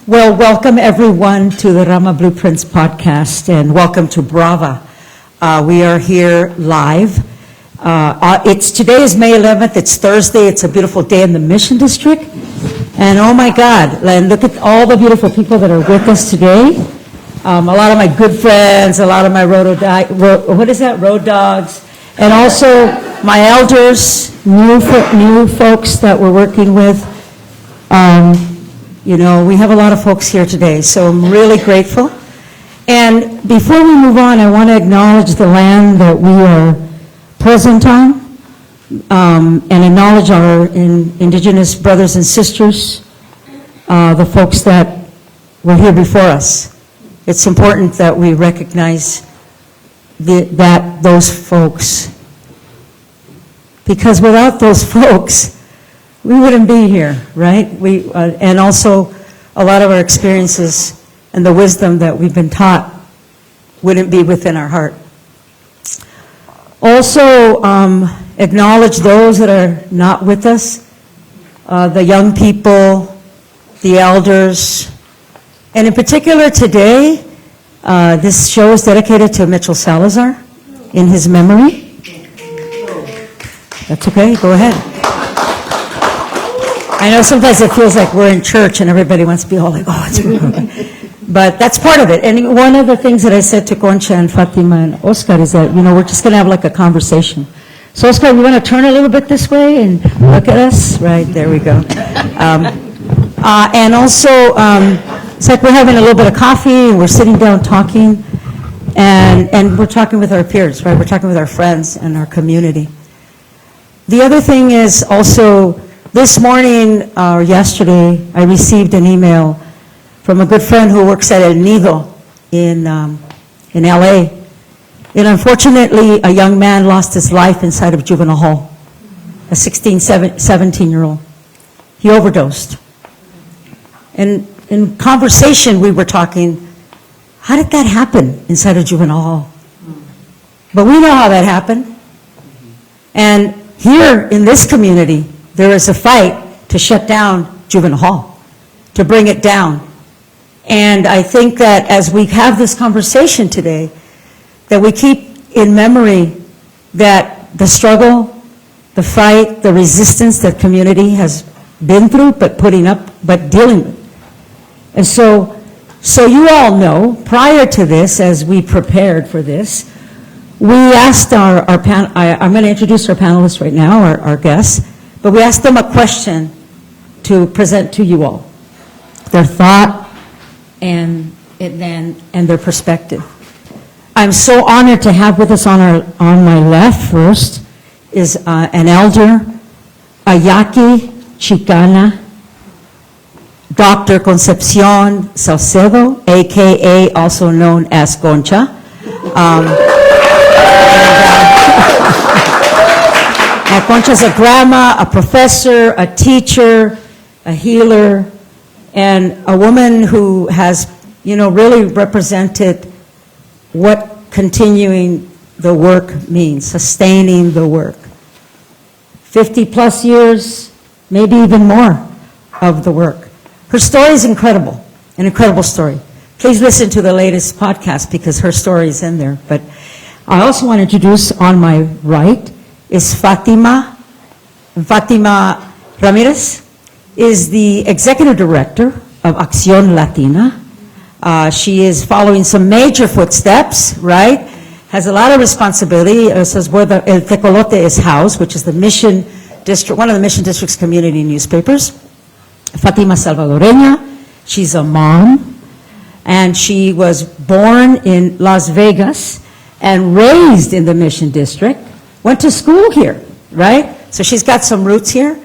Well, welcome everyone to the RAMA Blueprints Podcast, and welcome to Brava. We are here live. Today is May 11th. It's Thursday. It's a beautiful day in the Mission District. And oh my God, and look at all the beautiful people that are with us today. A lot of my good friends, a lot of my road dogs, and also my elders, new folks that we're working with. We have a lot of folks here today, so I'm really grateful. And before we move on, I want to acknowledge the land that we are present on, and acknowledge our indigenous brothers and sisters, the folks that were here before us. It's important that we recognize those folks, because without those folks, we wouldn't be here, right? And also, a lot of our experiences and the wisdom that we've been taught wouldn't be within our heart. Also, acknowledge those that are not with us, the young people, the elders, and in particular today, this show is dedicated to Mitchell Salazar in his memory. That's okay, go ahead. I know sometimes it feels like we're in church and everybody wants to be all like, oh, it's but that's part of it. And one of the things that I said to Concha and Fatima and Oscar is that, we're just going to have like a conversation. So Oscar, you want to turn a little bit this way and look at us? Right, there we go. And also, it's like we're having a little bit of coffee and we're sitting down talking, and we're talking with our peers, right? We're talking with our friends and our community. The other thing is also, this morning or yesterday, I received an email from a good friend who works at El Nido in LA. And unfortunately, a young man lost his life inside of juvenile hall, a 17-year-old. He overdosed. And in conversation, we were talking, how did that happen inside of juvenile hall? But we know how that happened. And here in this community, there is a fight to shut down juvenile hall, to bring it down. And I think that as we have this conversation today, that we keep in memory that the struggle, the fight, the resistance that community has been through, but dealing with. And so you all know, prior to this, as we prepared for this, we asked our panel, I'm going to introduce our panelists right now, our guests, but we asked them a question to present to you all, their thought and their perspective. I'm so honored to have with us on my left first is an elder, a Yaqui Chicana, Dr. Concepcion Saucedo, a.k.a. also known as Concha. Concha's a grandma, a professor, a teacher, a healer, and a woman who has, really represented what continuing the work means, sustaining the work. 50 plus years, maybe even more of the work. Her story is incredible, an incredible story. Please listen to the latest podcast because her story is in there. But I also want to introduce on my right is Fatima Ramirez, is the Executive Director of Accíon Latina. She is following some major footsteps, right? Has a lot of responsibility. This is where El Tecolote is housed, which is the Mission District, one of the Mission District's community newspapers. Fatima Salvadoreña, she's a mom, and she was born in Las Vegas and raised in the Mission District. Went to school here, right? So she's got some roots here.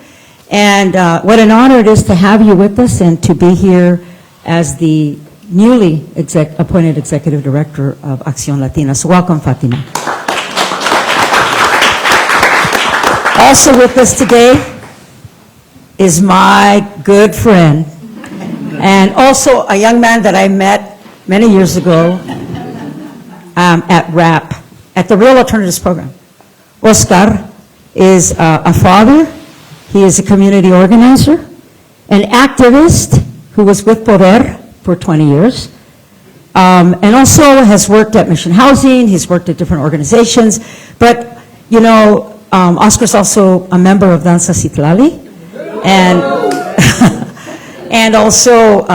And what an honor it is to have you with us and to be here as the newly appointed Executive Director of Accíon Latina. So welcome, Fatima. Also with us today is my good friend and also a young man that I met many years ago at RAP, at the Real Alternatives Program. Oscar is a father, he is a community organizer, an activist who was with Poder for 20 years, and also has worked at Mission Housing. He's worked at different organizations. But, you know, Oscar's also a member of Danza Citlali, and and also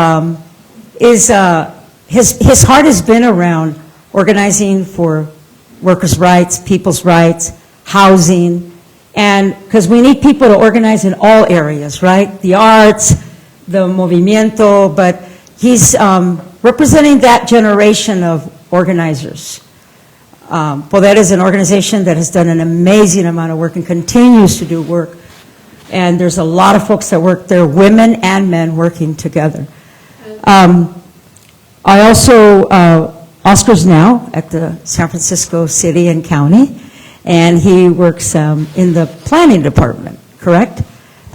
his heart has been around organizing for workers' rights, people's rights, housing, and because we need people to organize in all areas, right? The arts, the movimiento, but he's representing that generation of organizers. Poder is an organization that has done an amazing amount of work and continues to do work. And there's a lot of folks that work there, women and men working together. I also, Oscar's now at the San Francisco City and County, and he works in the planning department, correct?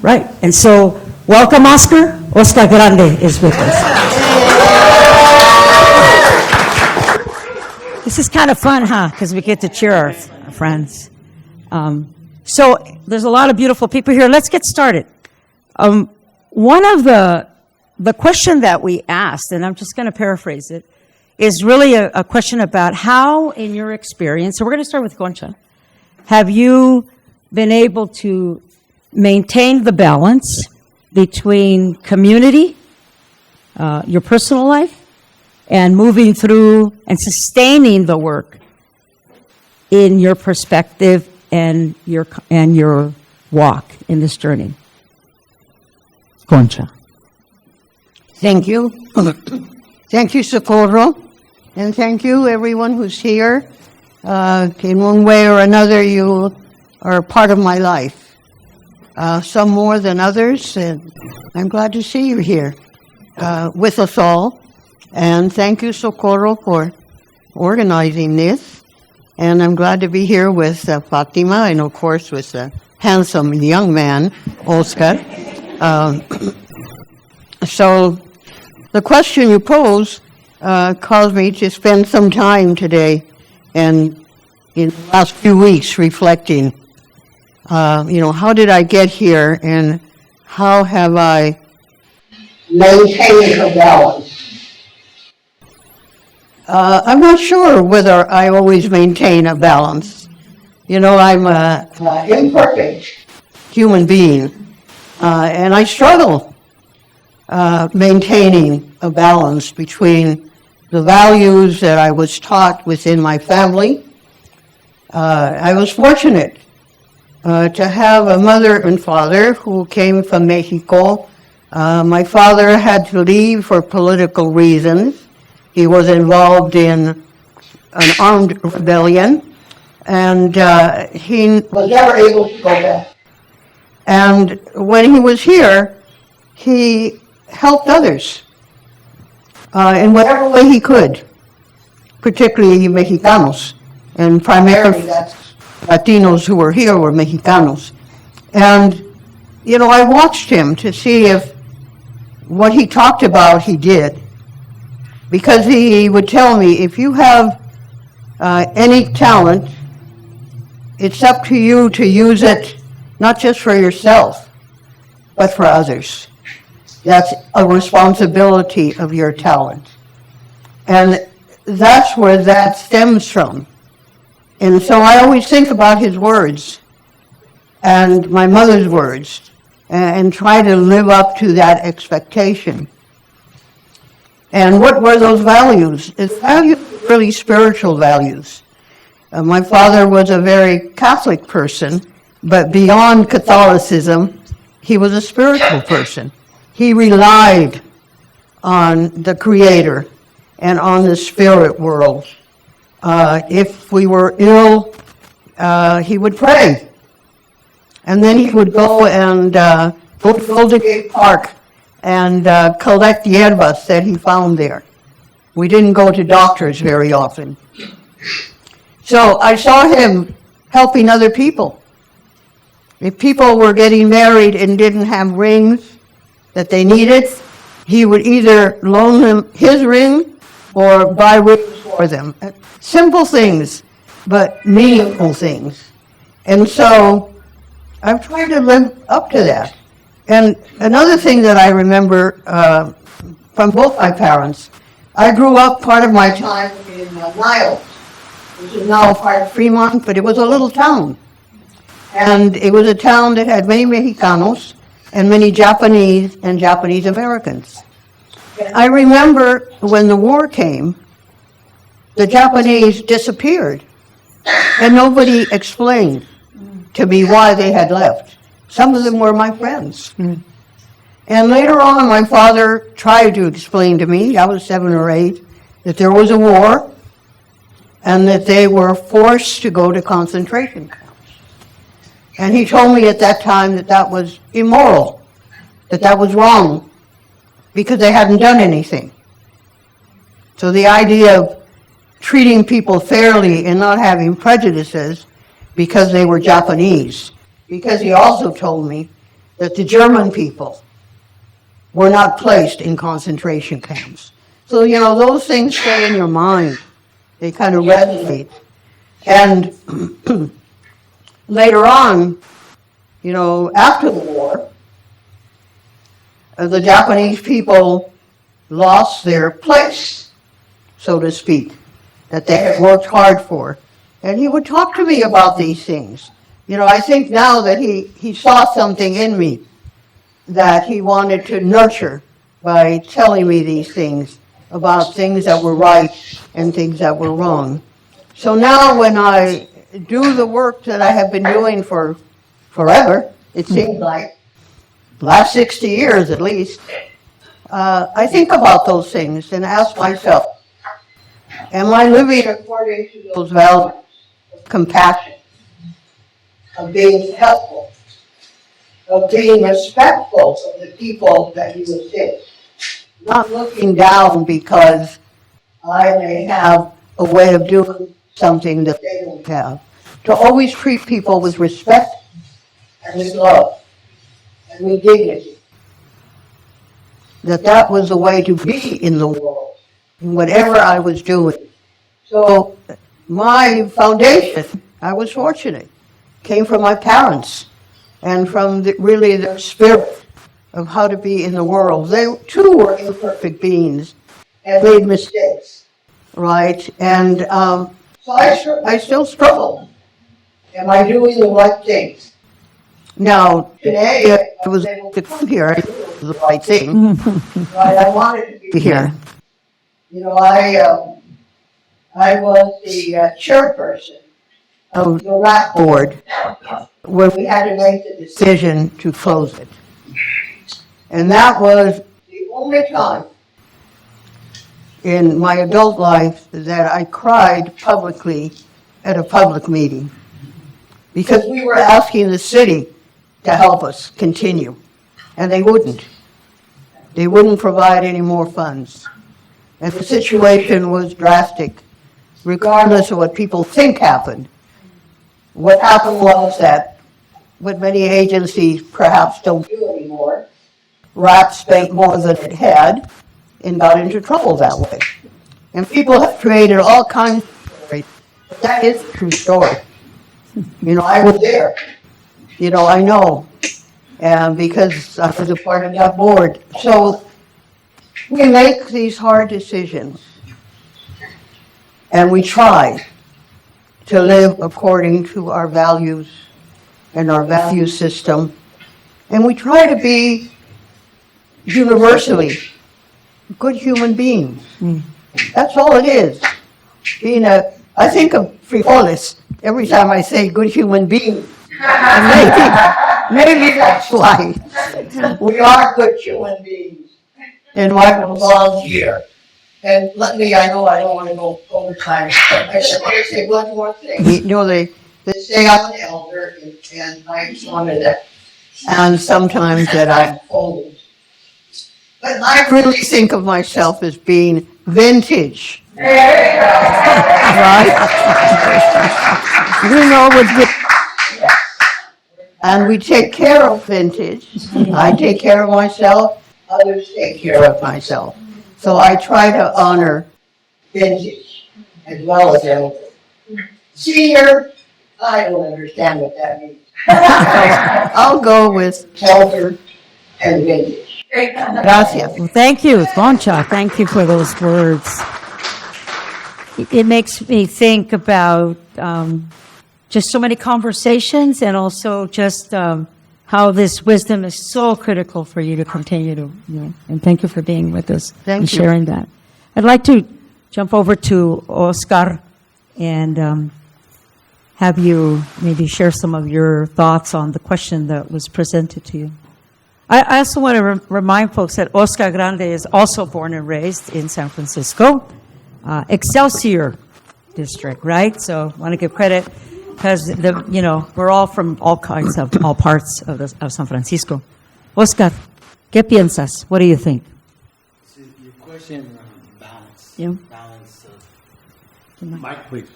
Right. And so, welcome, Oscar. Oscar Grande is with us. This is kind of fun, huh? Because we get to cheer our friends. So there's a lot of beautiful people here. Let's get started. One of the question that we asked, and I'm just going to paraphrase it, is really a question about how, in your experience, so we're going to start with Concha, have you been able to maintain the balance between community, your personal life, and moving through and sustaining the work in your perspective and your walk in this journey? Concha. Thank you. Thank you, Socorro. And thank you, everyone who's here. In one way or another, you are part of my life. Some more than others, and I'm glad to see you here with us all. And thank you, Socorro, for organizing this. And I'm glad to be here with Fatima, and of course with the handsome young man, Oscar. So the question you pose caused me to spend some time today and in the last few weeks reflecting, how did I get here and how have I maintained a balance? I'm not sure whether I always maintain a balance. I'm an imperfect human being, and I struggle maintaining a balance between the values that I was taught within my family. I was fortunate to have a mother and father who came from Mexico. My father had to leave for political reasons. He was involved in an armed rebellion, and he was never able to go back. And when he was here, he helped others in whatever way he could, particularly Mexicanos, and primarily that's Latinos who were here were Mexicanos. And, I watched him to see if what he talked about he did. Because he would tell me, if you have any talent, it's up to you to use it, not just for yourself, but for others. That's a responsibility of your talent. And that's where that stems from. And so I always think about his words and my mother's words and try to live up to that expectation. And what were those values? It's values, really spiritual values. My father was a very Catholic person, but beyond Catholicism, he was a spiritual person. He relied on the Creator and on the spirit world. If we were ill, he would pray. And then he would go and go to Golden Gate Park and collect hierbas that he found there. We didn't go to doctors very often. So I saw him helping other people. If people were getting married and didn't have rings that they needed, he would either loan them his ring or buy rings for them. Simple things, but meaningful things. And so I'm trying to live up to that. And another thing that I remember from both my parents. I grew up part of my time in Niles, which is now part of Fremont, but it was a little town. And it was a town that had many Mexicanos and many Japanese and Japanese Americans. I remember when the war came, the Japanese disappeared, and nobody explained to me why they had left. Some of them were my friends. And later on, my father tried to explain to me, I was 7 or 8, that there was a war and that they were forced to go to concentration camps. And he told me at that time that that was immoral, that that was wrong, because they hadn't done anything. So the idea of treating people fairly and not having prejudices because they were Japanese, because he also told me that the German people were not placed in concentration camps. So, you know, those things stay in your mind. They kind of resonate. And later on, you know, after the war, the Japanese people lost their place, so to speak, that they had worked hard for. And he would talk to me about these things. You know, I think now that he saw something in me that he wanted to nurture by telling me these things about things that were right and things that were wrong. So now when I do the work that I have been doing for forever, it seems like, last 60 years at least, I think about those things and ask myself, am I living according to those values of compassion, of being helpful, of being respectful of the people that you assist, not looking down because I may have a way of doing something that they don't have, to always treat people with respect and with love and with dignity. That was the way to be in the world, in whatever I was doing. So my foundation, I was fortunate, came from my parents and from really their spirit of how to be in the world. They too were imperfect beings and made mistakes, right? And so I still struggle. Am I doing the right things? Now, today I was able to come here, I knew it was the right thing, but I wanted to be here. You know, I was the chairperson of the RAP board where we had to make the decision to close it. And that was the only time in my adult life that I cried publicly at a public meeting, because we were asking the city to help us continue, and they wouldn't. They wouldn't provide any more funds. And the situation was drastic, regardless of what people think happened. What happened was that what many agencies perhaps don't do anymore, RAP spent more than it had and got into trouble that way. And people have created all kinds of stories. But that is a true story. You know, I was there. You know, I know. And because I was a part of that board. So we make these hard decisions. And we try to live according to our values and our value system. And we try to be universally good human beings. That's all it is. I think of frijoles every time I say good human being. Maybe that's why. We are good human beings. And I belong here. And I know I don't want to go over time. I should want to say one more thing. You know, they say I'm an elder, and I just wanted to, and sometimes that I'm old. But I really think of myself as being vintage. Right? You know what's good. And we take care of vintage. I take care of myself. Others take care of myself. So I try to honor vintage as well as elder. Senior, I don't understand what that means. I'll go with elder Gracias. Well, thank you, Concha. Thank you for those words. It makes me think about just so many conversations, and also just how this wisdom is so critical for you to continue to, and thank you for being with us Thank and you. sharing that. I'd like to jump over to Oscar and have you maybe share some of your thoughts on the question that was presented to you. I also want to remind folks that Oscar Grande is also born and raised in San Francisco, Excelsior district, right? So I want to give credit because we're all from all parts of San Francisco. Oscar, ¿qué piensas? What do you think? So your question around balance. Yeah. Balance of Mike, please.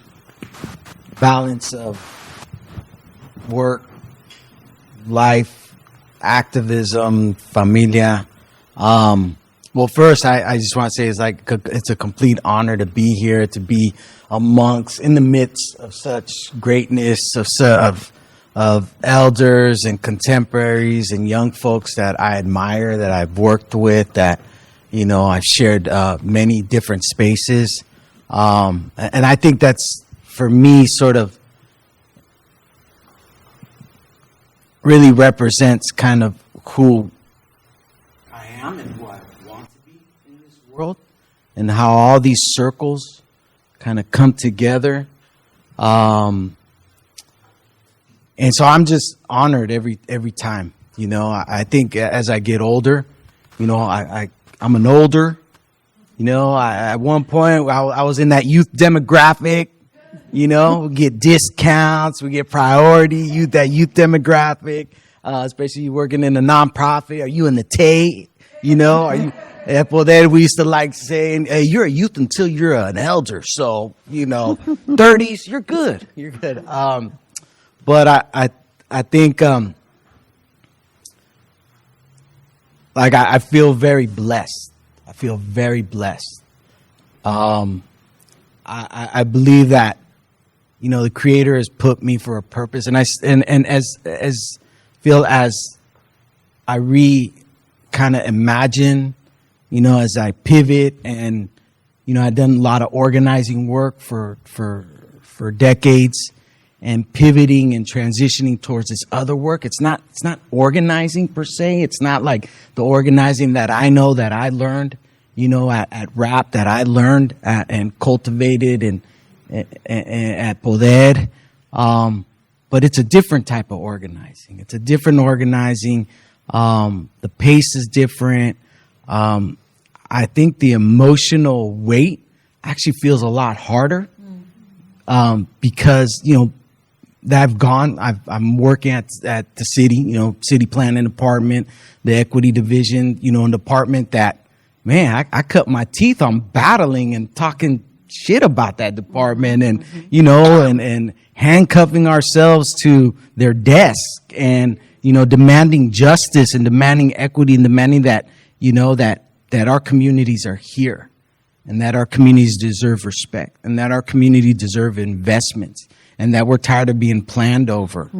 Balance of work, life, activism, familia. Well, first, I just want to say it's a complete honor to be here, to be in the midst of such greatness, of elders and contemporaries and young folks that I admire, that I've worked with, that, I've shared many different spaces. And I think that's, for me, sort of really represents kind of who I am and who I want to be in this world, and how all these circles kind of come together. And so I'm just honored every time. I think as I get older, I'm an older. At one point I was in that youth demographic. We get discounts, we get priority, that youth demographic, especially working in a nonprofit. Are you in the Tate? Are you? Well, then we used to like saying, hey, you're a youth until you're an elder. So, 30s, you're good. You're good. But I think, I feel very blessed. I feel very blessed. I believe that, the Creator has put me for a purpose, and as I kind of imagine, as I pivot, and I've done a lot of organizing work for decades, and pivoting and transitioning towards this other work. It's not organizing per se. It's not like the organizing that I know that I learned, at RAP, that I learned and cultivated and at Poder. But it's a different type of organizing. It's a different organizing. The pace is different. I think the emotional weight actually feels a lot harder, because, I'm working at the city, city planning department, the equity division, an department that, man, I cut my teeth on battling and talking shit about that department, and, and handcuffing ourselves to their desk, and, demanding justice and demanding equity and demanding that, that our communities are here, and that our communities deserve respect, and that our community deserve investments, and that we're tired of being planned over.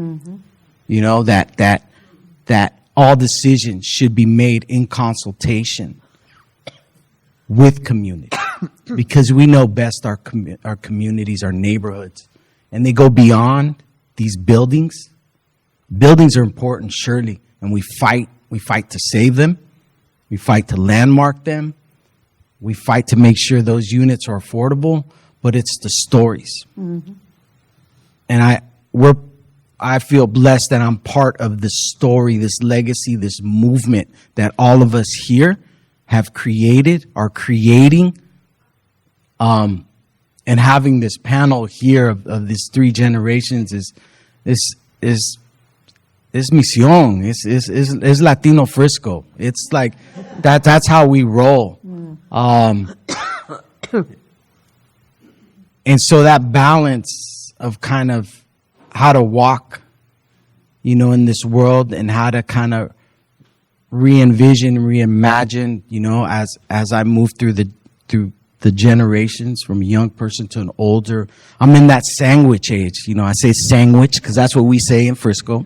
That all decisions should be made in consultation with community, because we know best our communities, our neighborhoods, and they go beyond these buildings. Buildings are important, surely, and we fight to save them. We fight to landmark them. We fight to make sure those units are affordable, but it's the stories. Mm-hmm. And I feel blessed that I'm part of this story, this legacy, this movement that all of us here have created, are creating, and having this panel here of these three generations is misión. It's Latino Frisco. It's like that's how we roll. And so that balance of kind of how to walk, in this world, and how to kind of re-envision, reimagine, as I move through the generations, from a young person to an older. I'm in that sandwich age. I say sandwich because that's what we say in Frisco.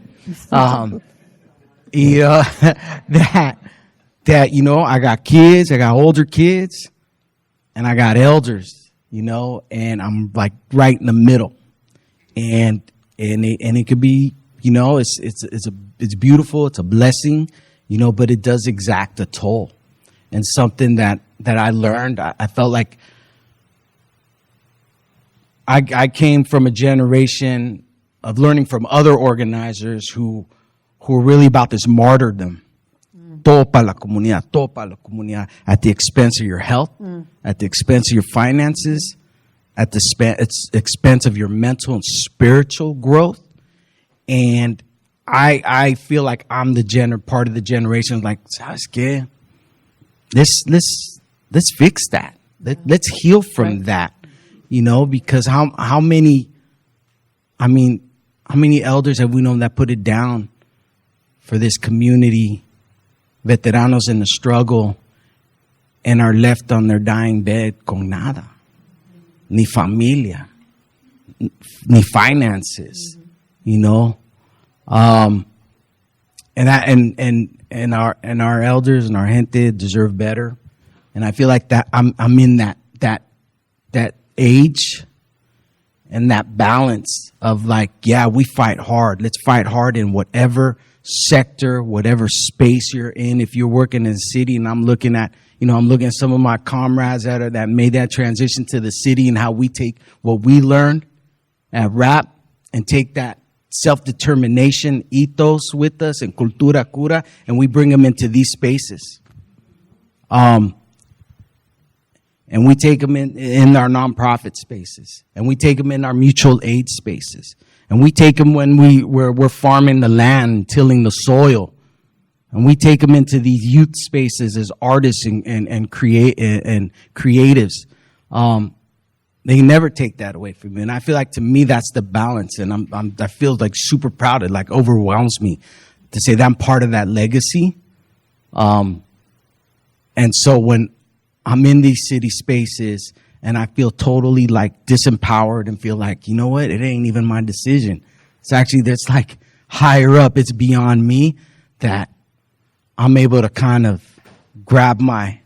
that, you know, I got kids, I got older kids, and I got elders, you know, and I'm like right in the middle. And it could be, you know, it's beautiful, it's a blessing, you know, but it does exact a toll. And something that I learned, I felt like I came from a generation of learning from other organizers who are really about this martyrdom. Todo para la comunidad, at the expense of your health, at the expense of your finances, at the expense of your mental and spiritual growth. And I feel like I'm part of the generation like, ¿sabes qué? Let's fix that. Let's heal from that, you know, because how many elders have we known that put it down for this community, veteranos in the struggle, and are left on their dying bed con nada, ni familia, ni finances, you know, and our elders and our gente deserve better, and I feel like that I'm in that age and that balance of like, yeah, we fight hard. Let's fight hard in whatever sector, whatever space you're in. If you're working in the city, and I'm looking at some of my comrades that made that transition to the city, and how we take what we learned at RAP and take that self-determination ethos with us and cultura cura, and we bring them into these spaces. And we take them in our nonprofit spaces, and we take them in our mutual aid spaces. And we take them when we're farming the land, tilling the soil. And we take them into these youth spaces as artists and creatives. They never take that away from me. And I feel like, to me, that's the balance. And I feel like super proud. It like overwhelms me to say that I'm part of that legacy. And so when I'm in these city spaces and I feel totally like disempowered and feel like, you know what, it ain't even my decision. It's actually, that's like higher up. It's beyond me, that I'm able to kind of grab my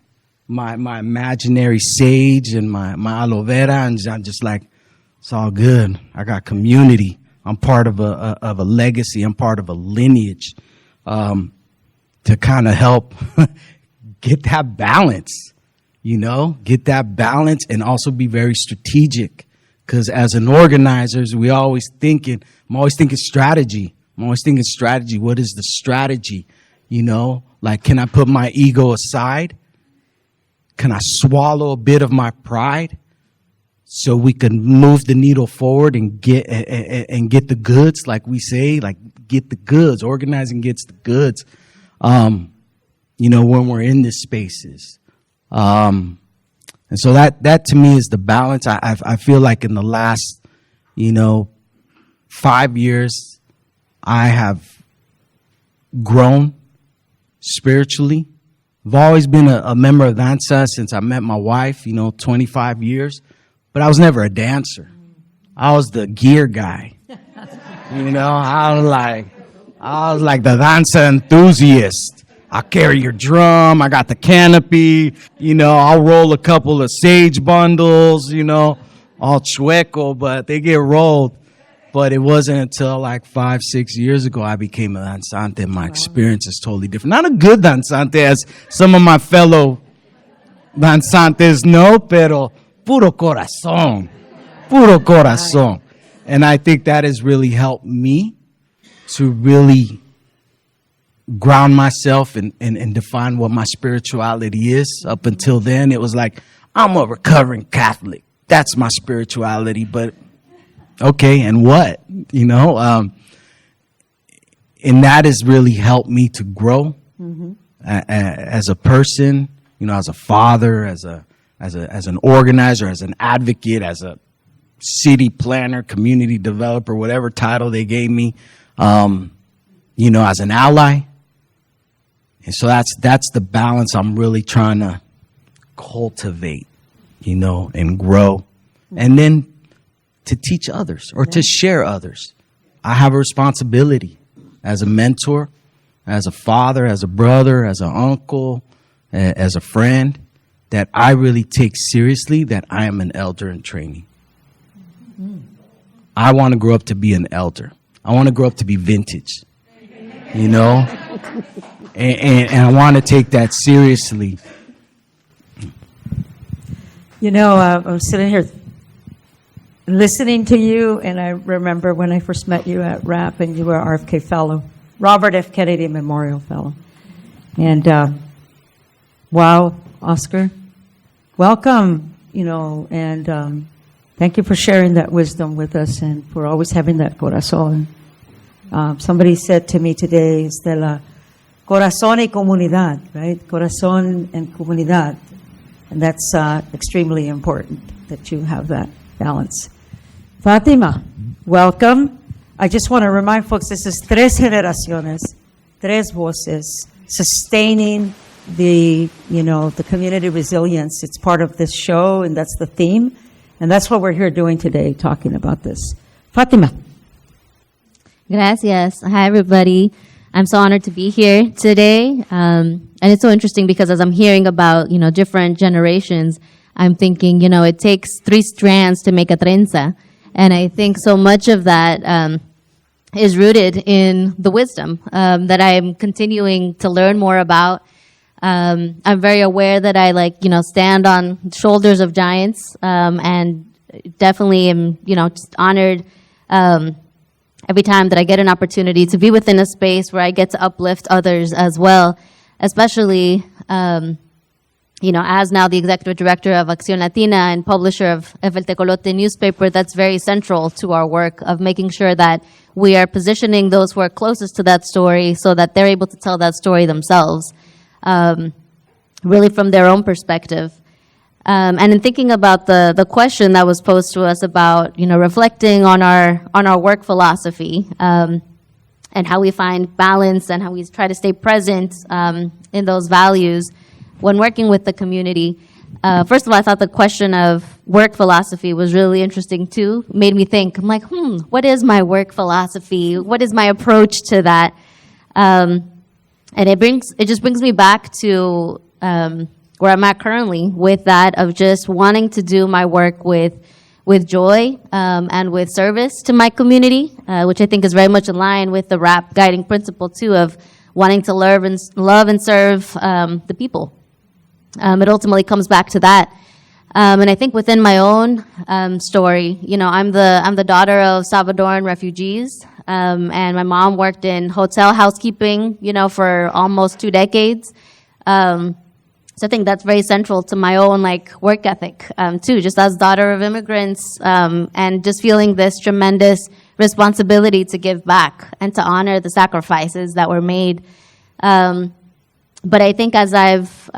imaginary sage and my aloe vera, and I'm just like, it's all good. I got community. I'm part of a legacy. I'm part of a lineage, to kind of help get that balance. You know, get that balance and also be very strategic. Because as an organizer, I'm always thinking strategy. What is the strategy? You know, like, can I put my ego aside? Can I swallow a bit of my pride so we can move the needle forward and get the goods, like we say, like get the goods. Organizing gets the goods, you know, when we're in these spaces. And so that to me is the balance. I feel like in the last, 5 years, I have grown spiritually. I've always been a member of danza since I met my wife, 25 years, but I was never a dancer. I was the gear guy. I was like the danza enthusiast. I carry your drum. I got the canopy. I'll roll a couple of sage bundles, all chueco, but they get rolled. But it wasn't until like 5-6 years ago I became a danzante. My experience is totally different. Not a good danzante, as some of my fellow danzantes know, pero puro corazón. Puro corazón. And I think that has really helped me to really ground myself and define what my spirituality is. Up until then, it was like, I'm a recovering Catholic. That's my spirituality. But okay, and what? And that has really helped me to grow as a person, as a father, as an organizer, as an advocate, as a city planner, community developer, whatever title they gave me, as an ally. And so that's the balance I'm really trying to cultivate, and grow. And then to teach others or to share others. I have a responsibility as a mentor, as a father, as a brother, as an uncle, as a friend, that I really take seriously that I am an elder in training. I want to grow up to be an elder. I want to grow up to be vintage, you know? And I want to take that seriously. You know, I'm sitting here listening to you, and I remember when I first met you at RAP, and you were RFK Fellow, Robert F. Kennedy Memorial Fellow. And wow, Oscar, welcome, you know, and thank you for sharing that wisdom with us and for always having that corazón. Somebody said to me today, Stella, corazón y comunidad, right? Corazón and comunidad. And that's extremely important that you have that balance. Fatima, welcome. I just want to remind folks, this is tres generaciones, tres voces, sustaining the community resilience. It's part of this show, and that's the theme. And that's what we're here doing today, talking about this. Fatima. Gracias. Hi, everybody. I'm so honored to be here today. And it's so interesting because as I'm hearing about, different generations, I'm thinking, it takes 3 strands to make a trenza. And I think so much of that is rooted in the wisdom that I'm continuing to learn more about. I'm very aware that I stand on shoulders of giants, and definitely am, just honored every time that I get an opportunity to be within a space where I get to uplift others as well, especially, as now the executive director of Accíon Latina and publisher of El Tecolote newspaper, that's very central to our work of making sure that we are positioning those who are closest to that story so that they're able to tell that story themselves, really from their own perspective. And in thinking about the question that was posed to us about, reflecting on our work philosophy, and how we find balance and how we try to stay present in those values when working with the community. First of all, I thought the question of work philosophy was really interesting too. Made me think, I'm like, what is my work philosophy? What is my approach to that? And it just brings me back to where I'm at currently with that of just wanting to do my work with joy and with service to my community, which I think is very much in line with the RAP guiding principle too of wanting to love and serve the people. It ultimately comes back to that. And I think within my own story, I'm the daughter of Salvadoran refugees, and my mom worked in hotel housekeeping, for almost 2 decades. So I think that's very central to my own work ethic too, just as daughter of immigrants, and just feeling this tremendous responsibility to give back and to honor the sacrifices that were made. But I think as I've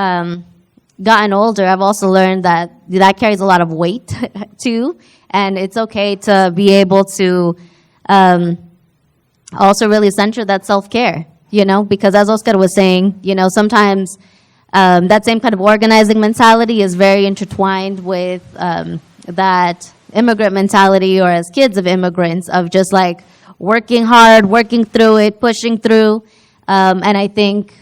gotten older, I've also learned that carries a lot of weight too, and it's okay to be able to also really center that self-care, because as Oscar was saying, sometimes that same kind of organizing mentality is very intertwined with that immigrant mentality, or as kids of immigrants, of just working hard, working through it, pushing through. And I think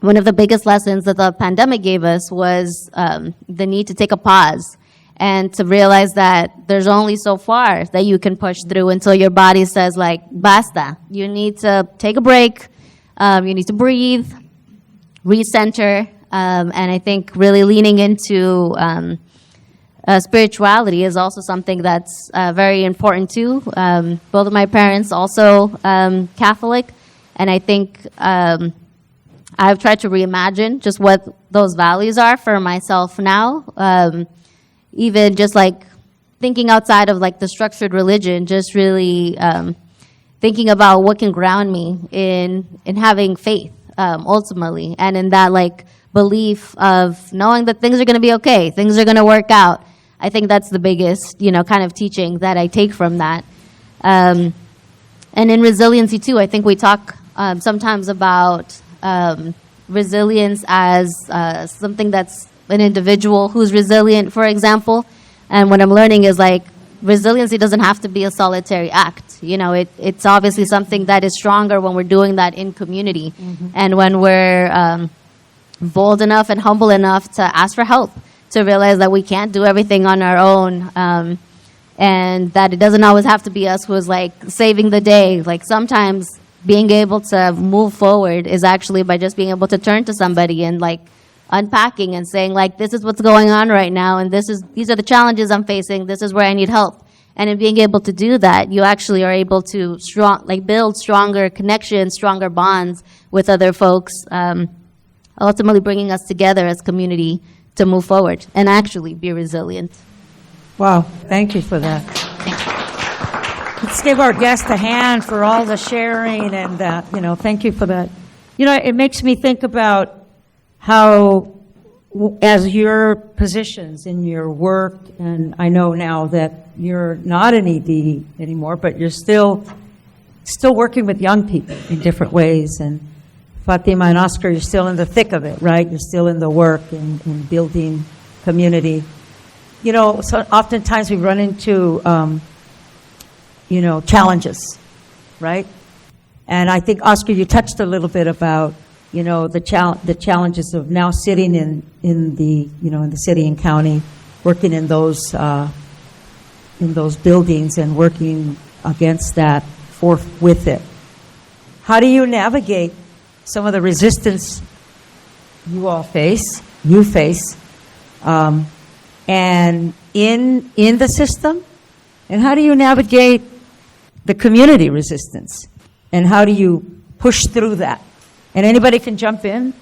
one of the biggest lessons that the pandemic gave us was the need to take a pause and to realize that there's only so far that you can push through until your body says basta. You need to take a break. You need to breathe, recenter, and I think really leaning into spirituality is also something that's very important too. Both of my parents also Catholic, and I think I've tried to reimagine just what those values are for myself now. Even just thinking outside of the structured religion, just really thinking about what can ground me in having faith. Ultimately, and in that belief of knowing that things are going to be okay, things are going to work out. I think that's the biggest, kind of teaching that I take from that. And in resiliency too, I think we talk sometimes about resilience as something that's an individual who's resilient, for example. And what I'm learning is resiliency doesn't have to be a solitary act. You know, it's obviously something that is stronger when we're doing that in community, and when we're bold enough and humble enough to ask for help, to realize that we can't do everything on our own, and that it doesn't always have to be us who's like saving the day. Like sometimes being able to move forward is actually by just being able to turn to somebody and like unpacking and saying like, this is what's going on right now, and these are the challenges I'm facing, this is where I need help. And in being able to do that, you actually are able to build stronger connections, stronger bonds with other folks, ultimately bringing us together as community to move forward and actually be resilient. Wow, thank you for that. Let's give our guest a hand for all the sharing and, thank you for that. It makes me think about how, as your positions in your work, and I know now that you're not an ED anymore, but you're still working with young people in different ways. And Fatima and Oscar, you're still in the thick of it, right? You're still in the work and building community. So oftentimes we run into, challenges, right? And I think, Oscar, you touched a little bit about, the challenges of now sitting in the city and county, working in those buildings and working against that, with it. How do you navigate some of the resistance you face, and in the system? And how do you navigate the community resistance? And how do you push through that? And anybody can jump in,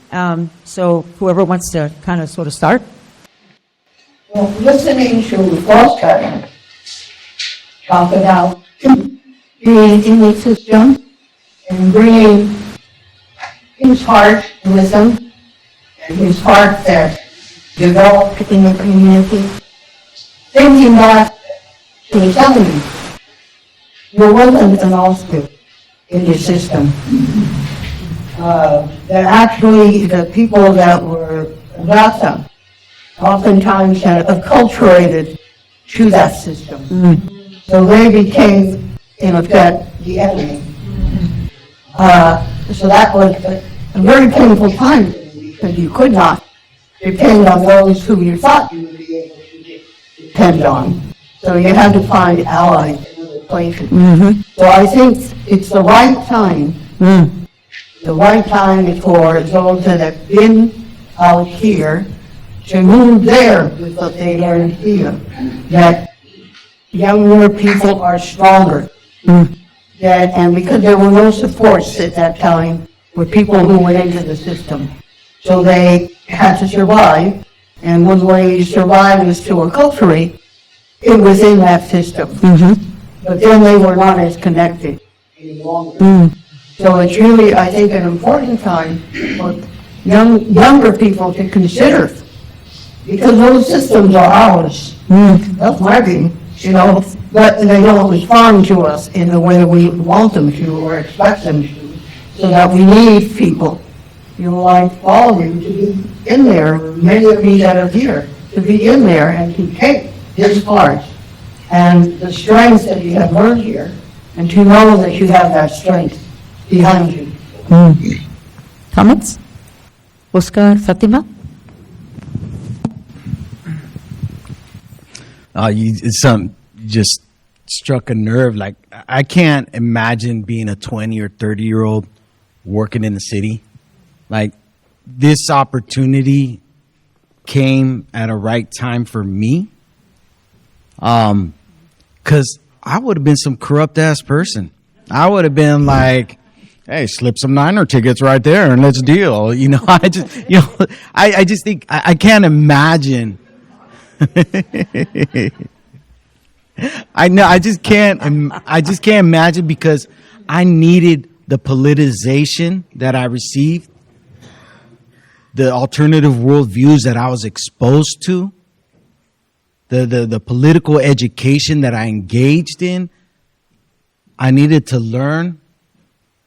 so whoever wants to kind of sort of start. Well, listening to Oscar talk about being in the system and bringing his heart with him, and his heart that developed in the community, thinking back to the 70s, there wasn't an Oscar in the system. That actually the people that were Raza oftentimes had acculturated to that system. So they became, in effect, the enemy. So that was a very painful time because you could not depend on those who you thought you would be able to depend on. So you had to find allies in other places. So I think it's the right time. The right time for those that have been out here to move there with what they learned here. That younger people are stronger. And because there were no supports at that time for people who went into the system. So they had to survive, and one way you survive is to acculturate it within that system. But then they were not as connected any longer. So it's really, I think, an important time for younger people to consider, because those systems are ours. That's my view, but they don't respond to us in the way we want them to or expect them to. So that we need people, like all of you, to be in there, many of you that are here, to be in there and to take his part and the strength that you have learned here, and to know that you have that strength behind you. Comments? Oscar, Fatima? You just struck a nerve. Like, I can't imagine being a 20 or 30-year-old working in the city. Like, this opportunity came at a right time for me. Because I would have been some corrupt-ass person. I would have been like, hey, slip some Niner tickets right there and let's deal. I just think I can't imagine. I just can't imagine, because I needed the politicization that I received, the alternative worldviews that I was exposed to, the political education that I engaged in. I needed to learn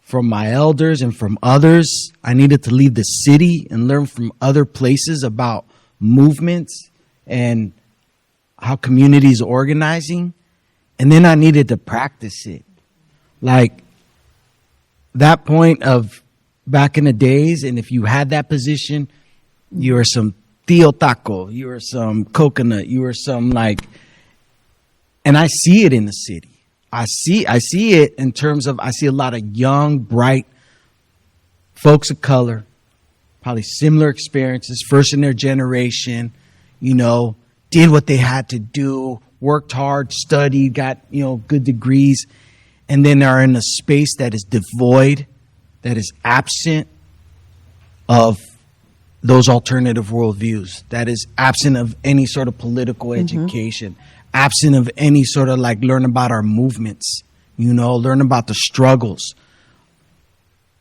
from my elders and from others. I needed to leave the city and learn from other places about movements and how communities are organizing. And then I needed to practice it. Like that point of back in the days, and if you had that position, you were some tío taco, you were some coconut, you were some like, and I see it in the city. I see it in terms of, I see a lot of young, bright folks of color, probably similar experiences, first in their generation, you know, did what they had to do, worked hard, studied, got, you know, good degrees, and then are in a space that is devoid, that is absent of those alternative worldviews, that is absent of any sort of political education, absent of any sort of like learn about our movements, you know, learn about the struggles.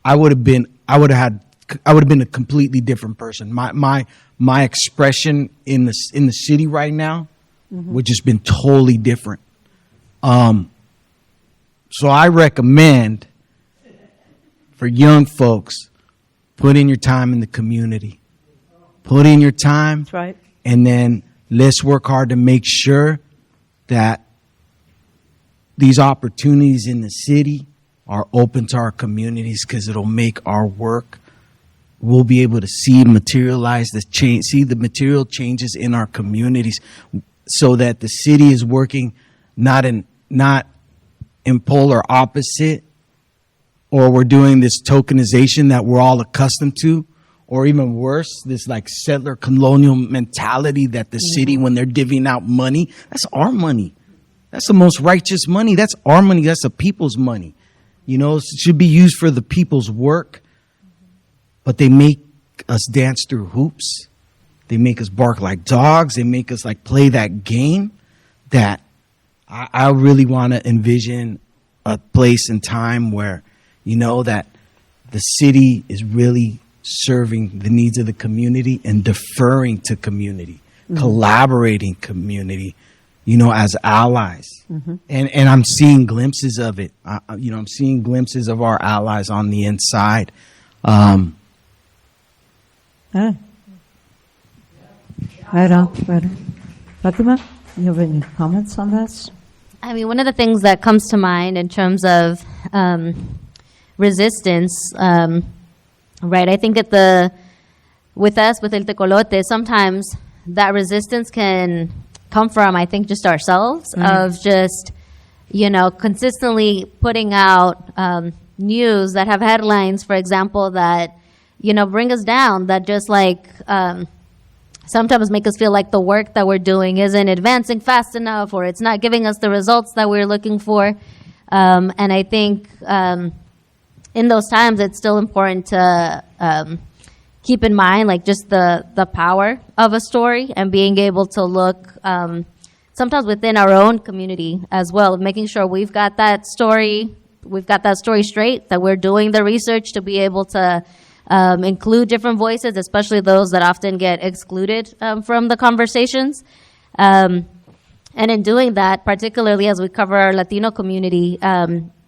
I would have been a completely different person. My expression in the city right now would just been totally different. So I recommend for young folks, put in your time in the community. Put in your time. That's right. And then let's work hard to make sure that these opportunities in the city are open to our communities, because it'll make our work. We'll be able to see materialize the change, see the material changes in our communities, so that the city is working not in polar opposite, or we're doing this tokenization that we're all accustomed to, or even worse, this like settler colonial mentality that the city, when they're divvying out money, that's our money. That's the most righteous money. That's our money. That's the people's money. You know, it should be used for the people's work. But they make us dance through hoops. They make us bark like dogs. They make us like play that game. That I really want to envision a place and time where, you know, that the city is really serving the needs of the community and deferring to community, collaborating community, you know, as allies. And I'm seeing glimpses of it. I'm seeing glimpses of our allies on the inside. Right on. Fatima, you have any comments on this? I mean, one of the things that comes to mind in terms of resistance, right? I think with El Tecolote, sometimes that resistance can come from, I think, just ourselves, of just, you know, consistently putting out news that have headlines, for example, that, you know, bring us down, that just like sometimes make us feel like the work that we're doing isn't advancing fast enough, or it's not giving us the results that we're looking for. And I think in those times, it's still important to keep in mind, like, just the power of a story, and being able to look sometimes within our own community as well, making sure we've got that story straight, that we're doing the research to be able to include different voices, especially those that often get excluded from the conversations. And in doing that, particularly as we cover our Latino community,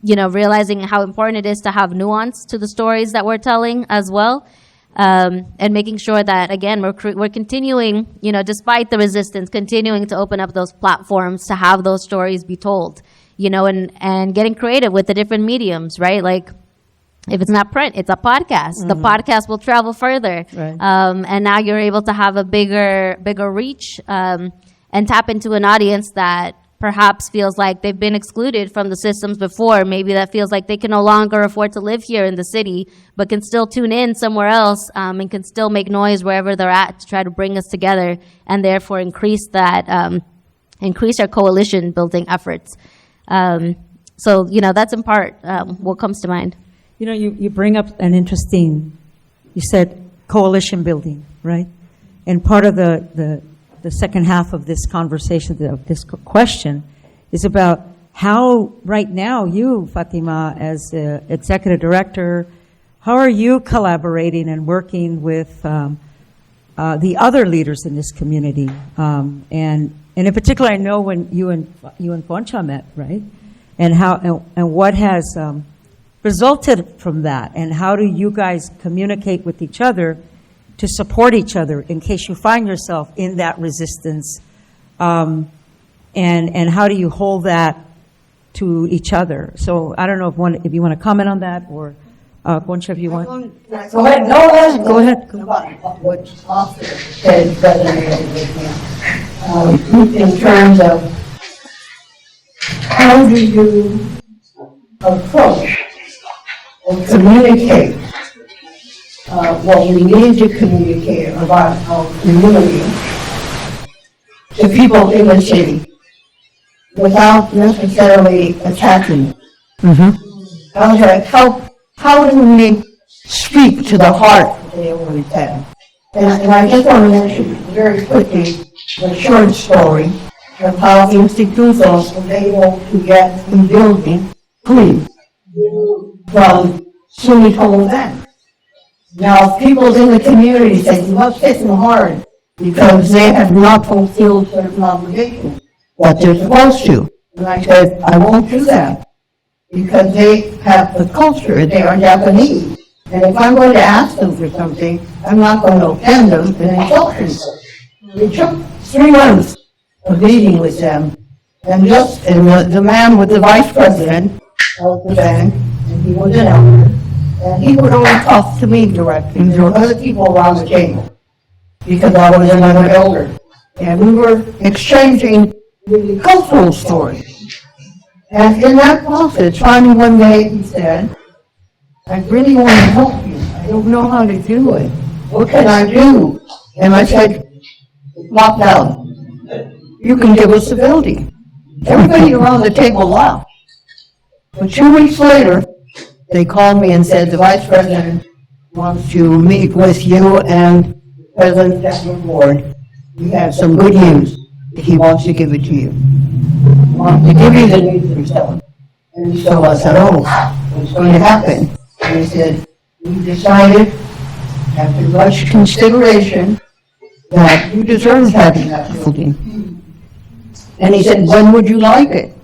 you know, realizing how important it is to have nuance to the stories that we're telling as well. And making sure that, again, we're continuing, you know, despite the resistance, continuing to open up those platforms to have those stories be told, you know, and getting creative with the different mediums, right? Like, if it's not print, it's a podcast. The podcast will travel further. Right. And now you're able to have a bigger reach and tap into an audience that perhaps feels like they've been excluded from the systems before. Maybe that feels like they can no longer afford to live here in the city, but can still tune in somewhere else and can still make noise wherever they're at to try to bring us together, and therefore increase our coalition building efforts. So, you know, that's in part what comes to mind. You know, you bring up an interesting, you said coalition building, right? And part of the second half of this conversation, of this question, is about how right now you, Fatima, as executive director, how are you collaborating and working with the other leaders in this community? And in particular, I know when you and Concha met, right? And how and what has resulted from that, and how do you guys communicate with each other to support each other in case you find yourself in that resistance, and how do you hold that to each other. So I don't know if you want to comment on that, or Concha, if you want. Go ahead. No, go ahead. What Oscar said resonated with me. In terms of how do you approach or communicate what we need to communicate about our community to people in the city without necessarily attacking. How do we speak to the heart of the intent? And I just want to mention very quickly a short story of how Instituto was able to get the building clean from SUNY Coleman. Now, people in the community say, you must hit them hard because they have not fulfilled certain obligations that they're supposed to. And I said, I won't do that because they have the culture, they are Japanese. And if I'm going to ask them for something, I'm not going to offend them and insult them. It took 3 months of meeting with them. And the man was the vice president of the bank, and he was an elder. And he would only talk to me directly. There were other people around the table because I was another elder. And we were exchanging the cultural stories. And in that process, finally one day he said, I really want to help you. I don't know how to do it. What can I do? And I said, walk out. You can give us the building. Everybody around the table laughed. But 2 weeks later, they called me and said, the vice president wants to meet with you and the president of your board. We have some good news. He wants to give it to you. He wants to give you the news himself. And so I said, oh, what's going to happen? And he said, we decided, after much consideration, that you deserve having that building. And he said, when would you like it?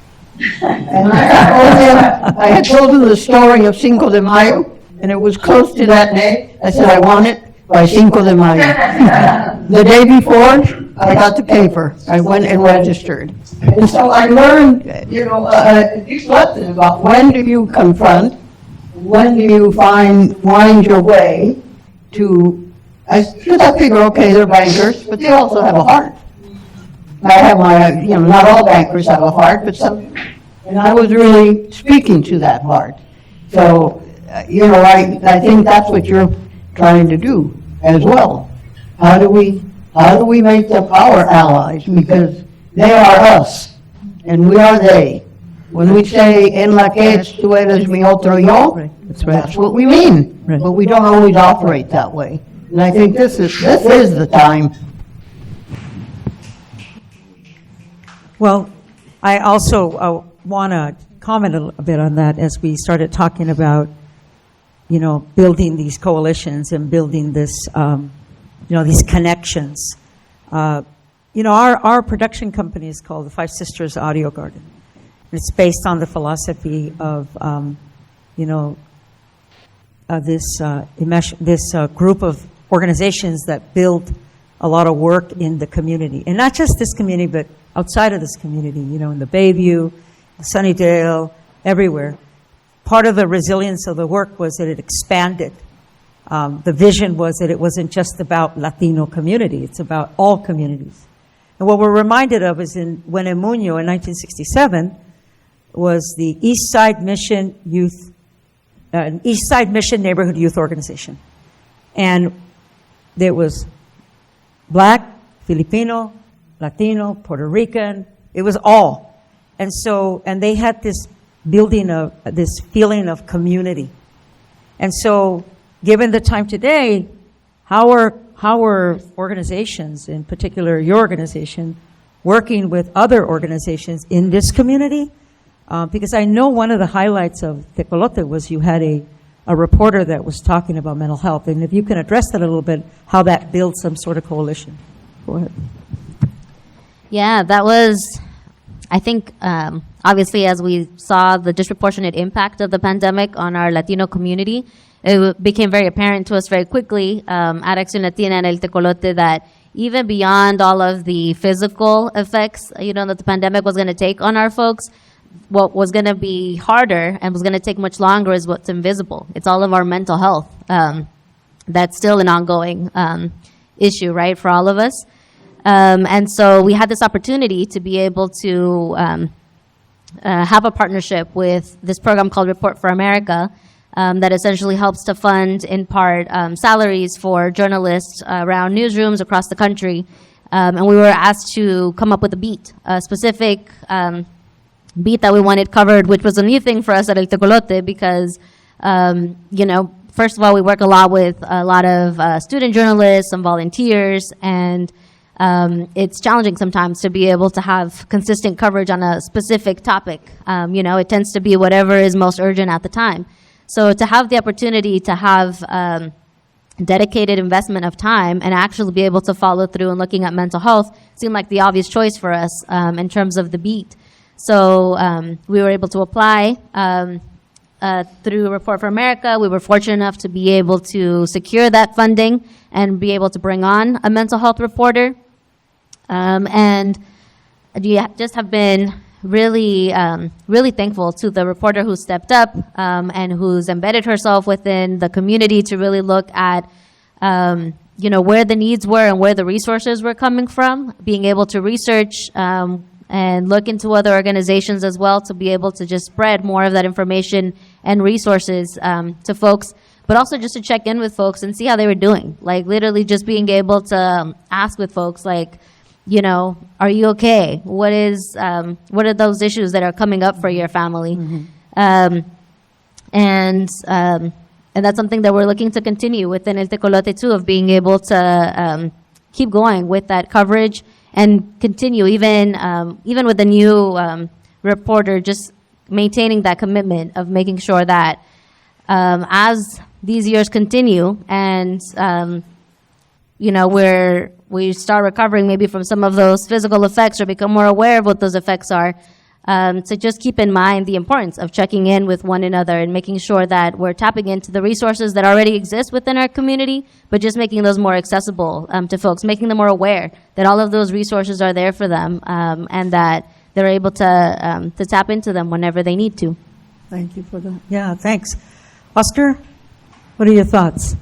And I had told him the story of Cinco de Mayo, and it was close to that day. I said, I want it by Cinco de Mayo. The day before, I got the paper. I went and registered. And so I learned, these lessons about when do you confront, when do you wind your way to, because I figure, okay, they're bankers, but they also have a heart. I have not all bankers have a heart, but some, and I was really speaking to that heart. So, I think that's what you're trying to do as well. How do we make them our allies? Because they are us, and we are they. When we say, en la que es tú eres mi otro yo, that's what we mean. Right. But we don't always operate that way. And I think this is the time. Well, I also want to comment a bit on that as we started talking about, building these coalitions and building this, these connections. Our production company is called the Five Sisters Audio Garden. It's based on the philosophy of, this group of organizations that build a lot of work in the community. And not just this community, but outside of this community, in the Bayview, Sunnydale, everywhere. Part of the resilience of the work was that it expanded. The vision was that it wasn't just about Latino community, it's about all communities. And what we're reminded of is when in Muño in 1967 was the East Side Mission Neighborhood Youth Organization. And there was Black, Filipino, Latino, Puerto Rican, it was all. And they had this building of this feeling of community. And so, given the time today, how are organizations, in particular your organization, working with other organizations in this community? Because I know one of the highlights of Tecolote was you had a reporter that was talking about mental health. And if you can address that a little bit, how that builds some sort of coalition. Go ahead. Yeah, that was, I think, obviously, as we saw the disproportionate impact of the pandemic on our Latino community, it became very apparent to us very quickly at Accíon Latina and El Tecolote that even beyond all of the physical effects, that the pandemic was going to take on our folks, what was going to be harder and was going to take much longer is what's invisible. It's all of our mental health. That's still an ongoing issue, right, for all of us. And so we had this opportunity to be able to have a partnership with this program called Report for America that essentially helps to fund, in part, salaries for journalists around newsrooms across the country. And we were asked to come up with a specific beat that we wanted covered, which was a new thing for us at El Tecolote because, first of all, we work a lot with a lot of student journalists and volunteers, and it's challenging sometimes to be able to have consistent coverage on a specific topic. It tends to be whatever is most urgent at the time. So to have the opportunity to have dedicated investment of time and actually be able to follow through and looking at mental health seemed like the obvious choice for us in terms of the beat. So we were able to apply through Report for America. We were fortunate enough to be able to secure that funding and be able to bring on a mental health reporter. And we just have been really thankful to the reporter who stepped up and who's embedded herself within the community to really look at where the needs were and where the resources were coming from, being able to research and look into other organizations as well to be able to just spread more of that information and resources to folks, but also just to check in with folks and see how they were doing. Like literally just being able to ask with folks like, are you okay? What are those issues that are coming up for your family? And that's something that we're looking to continue within El Tecolote too, of being able to keep going with that coverage and continue even with the new reporter, just maintaining that commitment of making sure that as these years continue and we start recovering maybe from some of those physical effects or become more aware of what those effects are, to just keep in mind the importance of checking in with one another and making sure that we're tapping into the resources that already exist within our community, but just making those more accessible to folks, making them more aware that all of those resources are there for them and that they're able to tap into them whenever they need to. Thank you for that. Yeah, thanks. Oscar, what are your thoughts?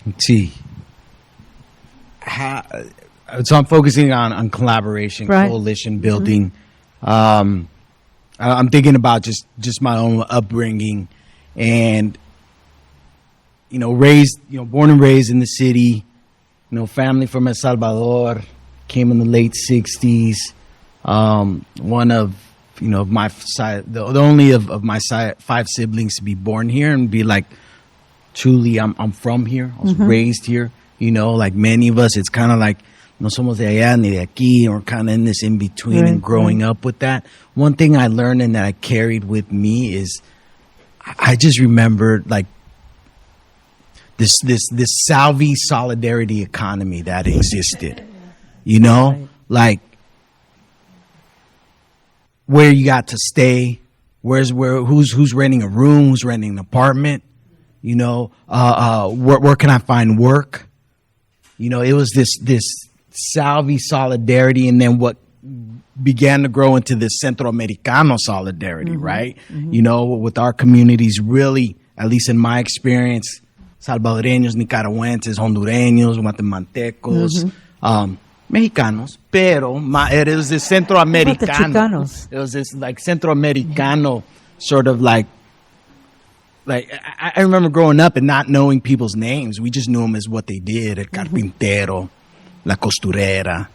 Let's see. So I'm focusing on collaboration, Right. coalition building. I'm thinking about just my own upbringing, and born and raised in the city. Family from El Salvador, came in the late '60s. One of my side, the only of my side, 5 siblings to be born here and be like, truly, I'm from here. I was raised here. Like many of us, it's kind of like, no somos de allá ni de aquí, or kind of in this in between. Right, and growing up with that. One thing I learned and that I carried with me is, I just remembered like this Salvi solidarity economy that existed. Like where you got to stay, who's renting a room, who's renting an apartment. Where can I find work? It was this Salvi solidarity, and then what began to grow into this Centroamericano solidarity, right? With our communities really, at least in my experience, Salvadoreños, Nicaraguenses, Hondureños, Guatemaltecos, Mexicanos, pero it was this Centroamericano. What about the Chicanos? It was this like Centroamericano sort of like I remember growing up and not knowing people's names. We just knew them as what they did. El carpintero, la costurera,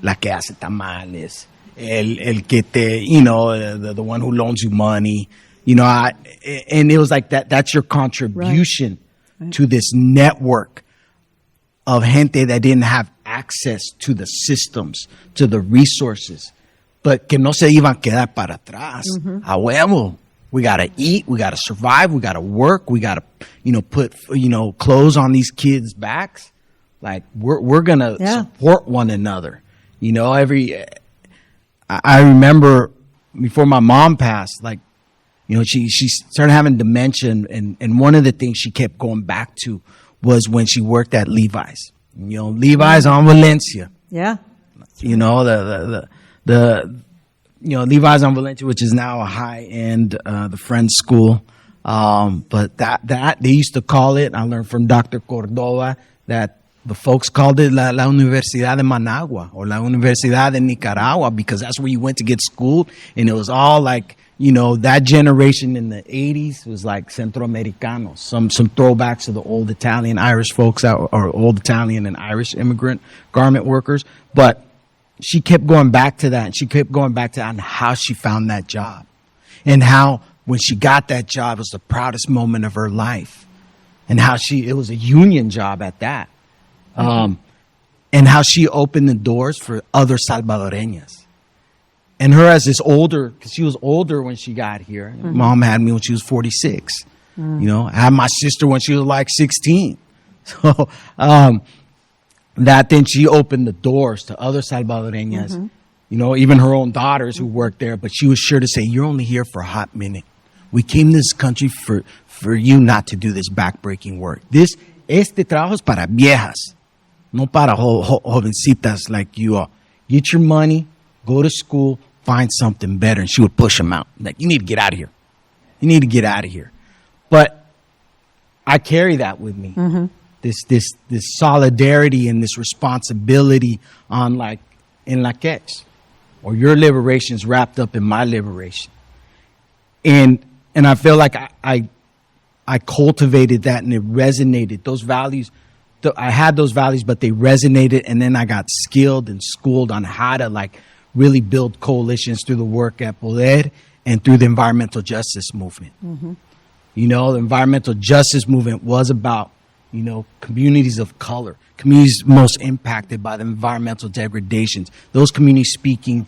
la que hace tamales, el que te, the one who loans you money. And it was like that. That's your contribution to this network of gente that didn't have access to the systems, to the resources, but que no se iban a quedar para atrás. A huevo. We got to eat. We got to survive. We got to work. We got to, put, clothes on these kids' backs. Like we're going to support one another. I remember before my mom passed, like, she started having dementia, and one of the things she kept going back to was when she worked at Levi's. Levi's on Valencia. Yeah. The Levi's on Valencia, which is now a high-end, the Friends School. But that they used to call it, I learned from Dr. Cordova, that the folks called it La Universidad de Managua or La Universidad de Nicaragua, because that's where you went to get schooled. And it was all like, that generation in the 80s was like Centroamericanos, some throwbacks to the old Italian, Irish folks or old Italian and Irish immigrant garment workers. But she kept going back to that, and she kept going back to that and how she found that job, and how when she got that job, it was the proudest moment of her life, and how it was a union job at that, and how she opened the doors for other Salvadoreñas. And her as this older, because she was older when she got here. Mom had me when she was 46. I had my sister when she was like 16. So, that then she opened the doors to other Salvadoreñas, even her own daughters who worked there. But she was sure to say, you're only here for a hot minute. We came to this country for you not to do this backbreaking work. Este trabajo es para viejas, no para jovencitas like you are. Get your money, go to school, find something better. And she would push them out. Like, you need to get out of here. You need to get out of here. But I carry that with me. This solidarity and this responsibility on like in la quech, or your liberation is wrapped up in my liberation. And I feel like I cultivated that, and it resonated. Those values, I had those values, but they resonated. And then I got skilled and schooled on how to like really build coalitions through the work at Poder and through the environmental justice movement. The environmental justice movement was about, communities of color, communities most impacted by the environmental degradations, those communities speaking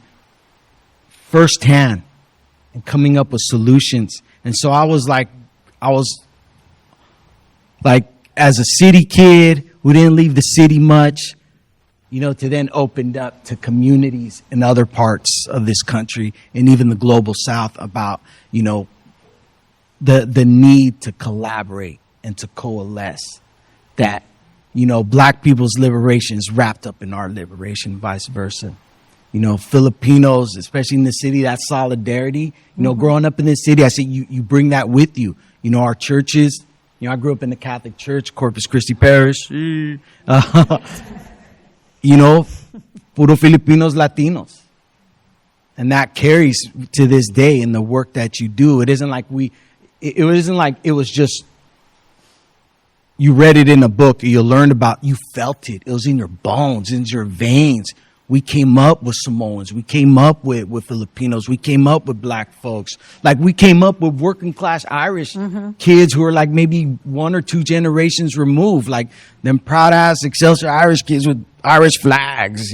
firsthand and coming up with solutions. And so I was like, as a city kid who didn't leave the city much, to then open up to communities in other parts of this country and even the global South about, the need to collaborate and to coalesce. That, Black people's liberation is wrapped up in our liberation, vice versa. Filipinos, especially in the city, that solidarity, growing up in this city, I say you bring that with you. Our churches, I grew up in the Catholic Church, Corpus Christi Parish, puro Filipinos, Latinos. And that carries to this day in the work that you do. It isn't like it was just, you read it in a book, or you learned about, you felt it. It was in your bones, in your veins. We came up with Samoans. We came up with Filipinos. We came up with Black folks. Like, we came up with working class Irish kids who are like maybe 1 or 2 generations removed. Like them proud ass Excelsior Irish kids with Irish flags,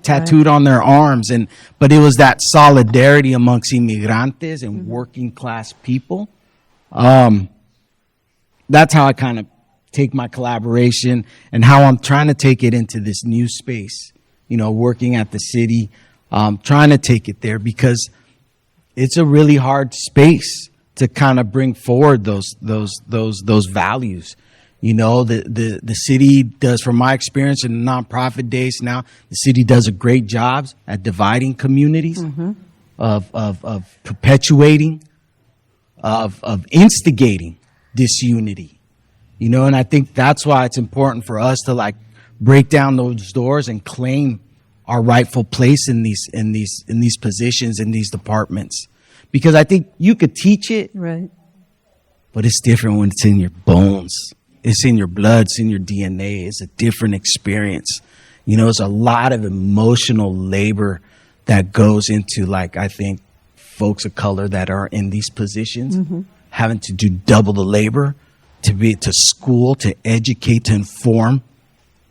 tattooed on their arms. But it was that solidarity amongst inmigrantes and working class people. That's how I kind of take my collaboration and how I'm trying to take it into this new space, working at the city, trying to take it there, because it's a really hard space to kind of bring forward those values. The city does, from my experience in the nonprofit days now, the city does a great job at dividing communities, of perpetuating, of instigating disunity, and I think that's why it's important for us to like break down those doors and claim our rightful place in these positions, in these departments, because I think you could teach it, Right. but it's different when it's in your bones, it's in your blood, it's in your DNA. It's a different experience. It's a lot of emotional labor that goes into, like, I think folks of color that are in these positions having to do double the labor to school, to educate, to inform,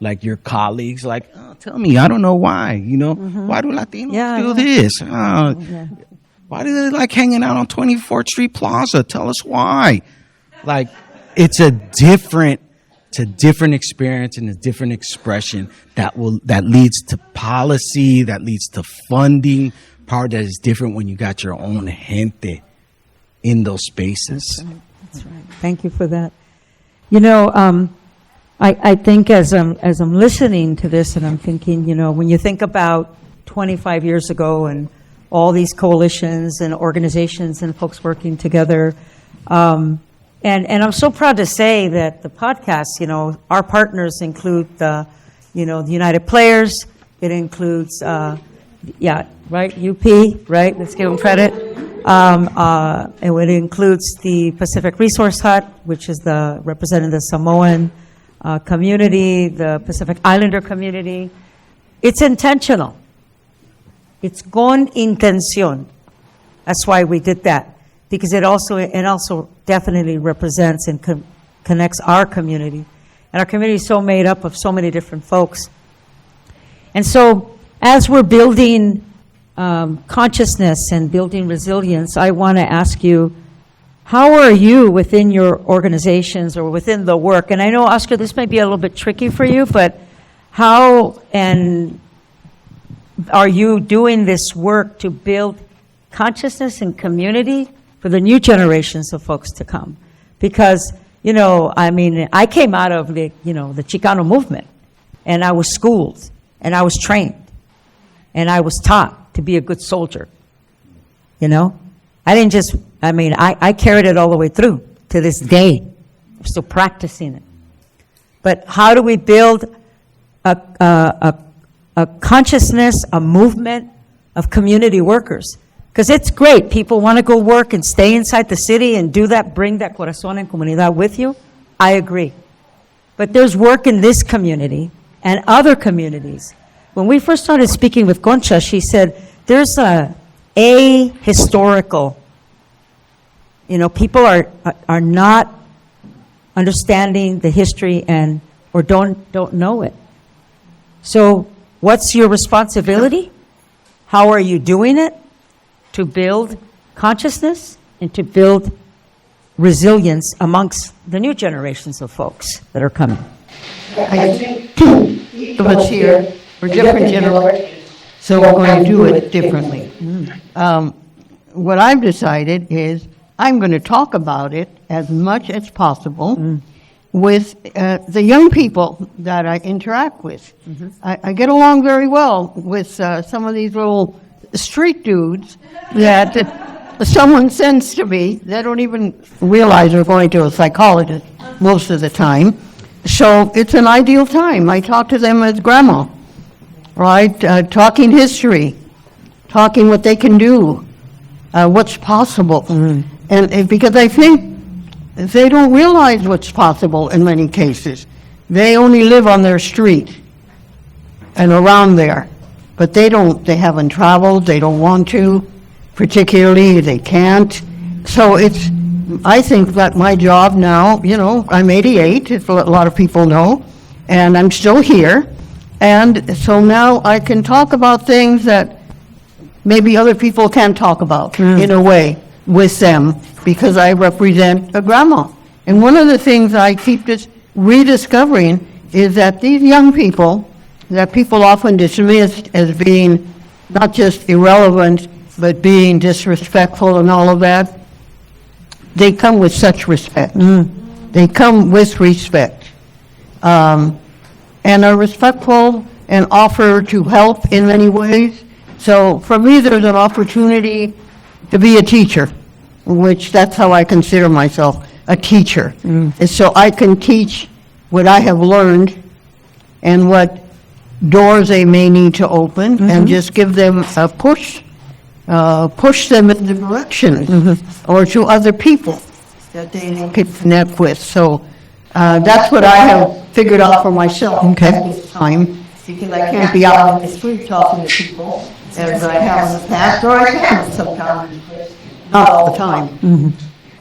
like your colleagues, like, oh, tell me, I don't know why, why do Latinos do this? Why do they like hanging out on 24th Street Plaza? Tell us why. Like, it's a different experience and a different expression that leads to policy, that leads to funding, power that is different when you got your own gente in those spaces. That's right. Thank you for that. I think as I'm listening to this and I'm thinking, when you think about 25 years ago, and all these coalitions and organizations and folks working together. And I'm so proud to say that the podcast, our partners include the United Players. It includes, UP, right? Let's give them credit. And it includes the Pacific Resource Hut, which is representing the Samoan community, the Pacific Islander community. It's intentional. It's con intención. That's why we did that, because it also definitely represents and connects our community. And our community is so made up of so many different folks. And so as we're building consciousness and building resilience, I want to ask you, how are you within your organizations or within the work? And I know, Oscar, this may be a little bit tricky for you, but how are you doing this work to build consciousness and community for the new generations of folks to come? Because, I came out of the Chicano movement, and I was schooled, and I was trained, and I was taught to be a good soldier. I didn't just, I carried it all the way through to this day. I'm still practicing it. But how do we build a consciousness, a movement of community workers? Because it's great. People want to go work and stay inside the city and do that, bring that corazón en comunidad with you. I agree. But there's work in this community and other communities. When we first started speaking with Concha, she said, there's a historical, people are not understanding the history or don't know it. So what's your responsibility? How are you doing it to build consciousness and to build resilience amongst the new generations of folks that are coming? I think each of us here, we're different generations, so we're going to do it differently. What I've decided is I'm going to talk about it as much as possible with the young people that I interact with. I get along very well with some of these little street dudes that someone sends to me. They don't even realize they're going to a psychologist most of the time. So it's an ideal time. I talk to them as grandma, right? Talking history, talking what they can do, what's possible. And because I think they don't realize what's possible in many cases. They only live on their street and around there. But they haven't traveled, they don't want to, particularly they can't. So I think that my job now, I'm 88, as a lot of people know, and I'm still here. And so now I can talk about things that maybe other people can't talk about in a way with them, because I represent a grandma. And one of the things I keep just rediscovering is that these young people that people often dismiss as being not just irrelevant, but being disrespectful and all of that, they come with such respect. They come with respect, and are respectful and offer to help in many ways. So for me, there's an opportunity to be a teacher, which that's how I consider myself, a teacher. And so I can teach what I have learned and what doors they may need to open, and just give them a push them in the direction or to other people that they could connect with. So that's what I have figured out for myself at this time, because I can't be out on the street talking to people as I have in the past, or I can sometimes, but not all the time.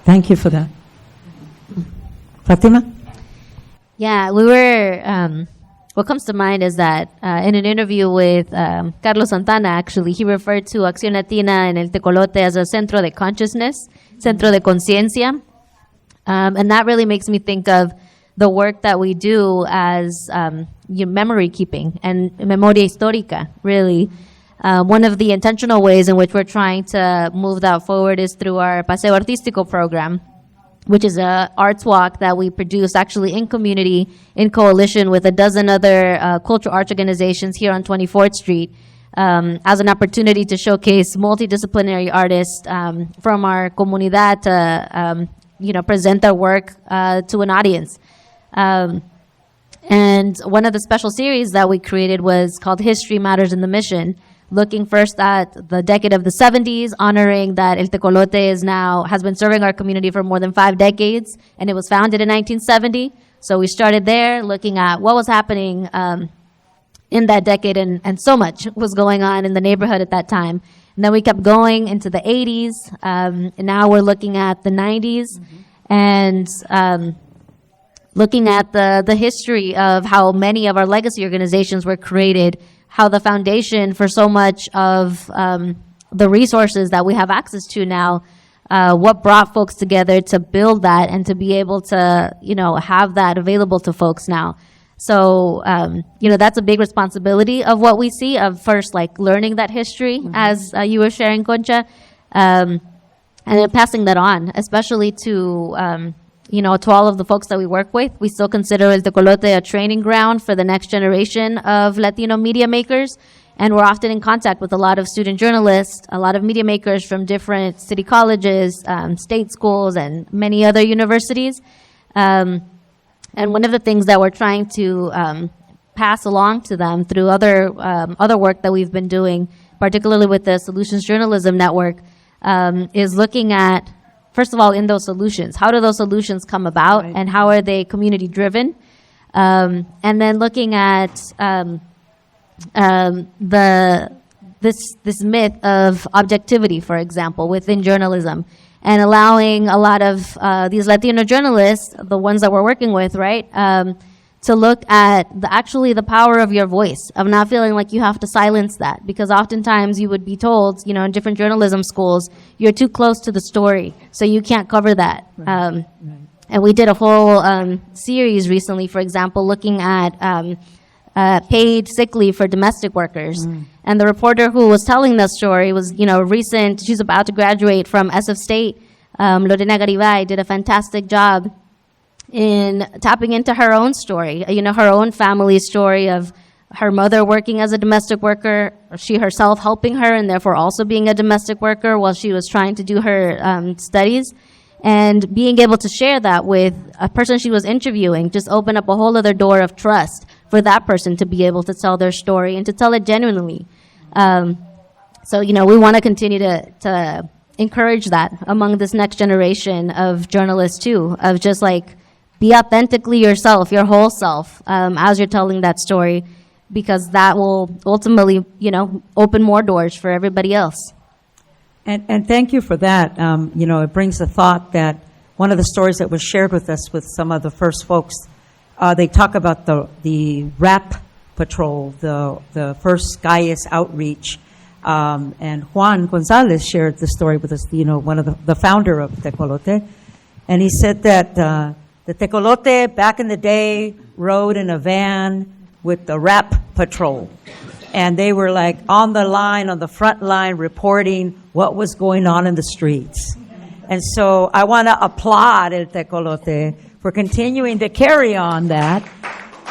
Thank you for that. Fatima? Yeah, we were, what comes to mind is that in an interview with Carlos Santana, actually, he referred to Accíon Latina and El Tecolote as a centro de consciousness, centro de conciencia. And that really makes me think of the work that we do as memory keeping and memoria histórica, really. One of the intentional ways in which we're trying to move that forward is through our Paseo Artístico program, which is a arts walk that we produce actually in community, in coalition with a dozen other cultural arts organizations here on 24th Street. as an opportunity to showcase multidisciplinary artists from our comunidad to present their work to an audience. And one of the special series that we created was called History Matters in the Mission, looking first at the decade of the 70s, honoring that El Tecolote has been serving our community for more than 5 decades, and it was founded in 1970. So we started there, looking at what was happening in that decade, and so much was going on in the neighborhood at that time. And then we kept going into the 80s, and now we're looking at the 90s, and looking at the history of how many of our legacy organizations were created, how the foundation for so much of the resources that we have access to now, what brought folks together to build that and to be able to, have that available to folks now. So, that's a big responsibility of what we see, of first, like, learning that history, as you were sharing, Concha, and then passing that on, especially to all of the folks that we work with. We still consider El Tecolote a training ground for the next generation of Latino media makers. And we're often in contact with a lot of student journalists, a lot of media makers from different city colleges, state schools, and many other universities. And one of the things that we're trying to pass along to them through other work that we've been doing, particularly with the Solutions Journalism Network, is looking at, first of all, in those solutions, how do those solutions come about, and how are they community driven? And then looking at this myth of objectivity, for example, within journalism, and allowing a lot of these Latino journalists, the ones that we're working with, right, to look at the power of your voice, of not feeling like you have to silence that, because oftentimes you would be told, in different journalism schools, you're too close to the story, so you can't cover that. Right. And we did a whole series recently, for example, looking at paid sick leave for domestic workers. And the reporter who was telling that story was, she's about to graduate from SF State. Lorena Garibay did a fantastic job in tapping into her own story, her own family story of her mother working as a domestic worker, she herself helping her and therefore also being a domestic worker while she was trying to do her studies. And being able to share that with a person she was interviewing just opened up a whole other door of trust for that person to be able to tell their story and to tell it genuinely. So, we want to continue to encourage that among this next generation of journalists too, of just like, be authentically yourself, your whole self, as you're telling that story, because that will ultimately, open more doors for everybody else. And thank you for that. It brings the thought that one of the stories that was shared with us with some of the first folks, they talk about the RAP patrol, the first Gaius outreach. And Juan Gonzalez shared the story with us, one of the founder of Tecolote. And he said that the Tecolote back in the day rode in a van with the RAP patrol. And they were like on the front line, reporting what was going on in the streets. And so I want to applaud El Tecolote for continuing to carry on that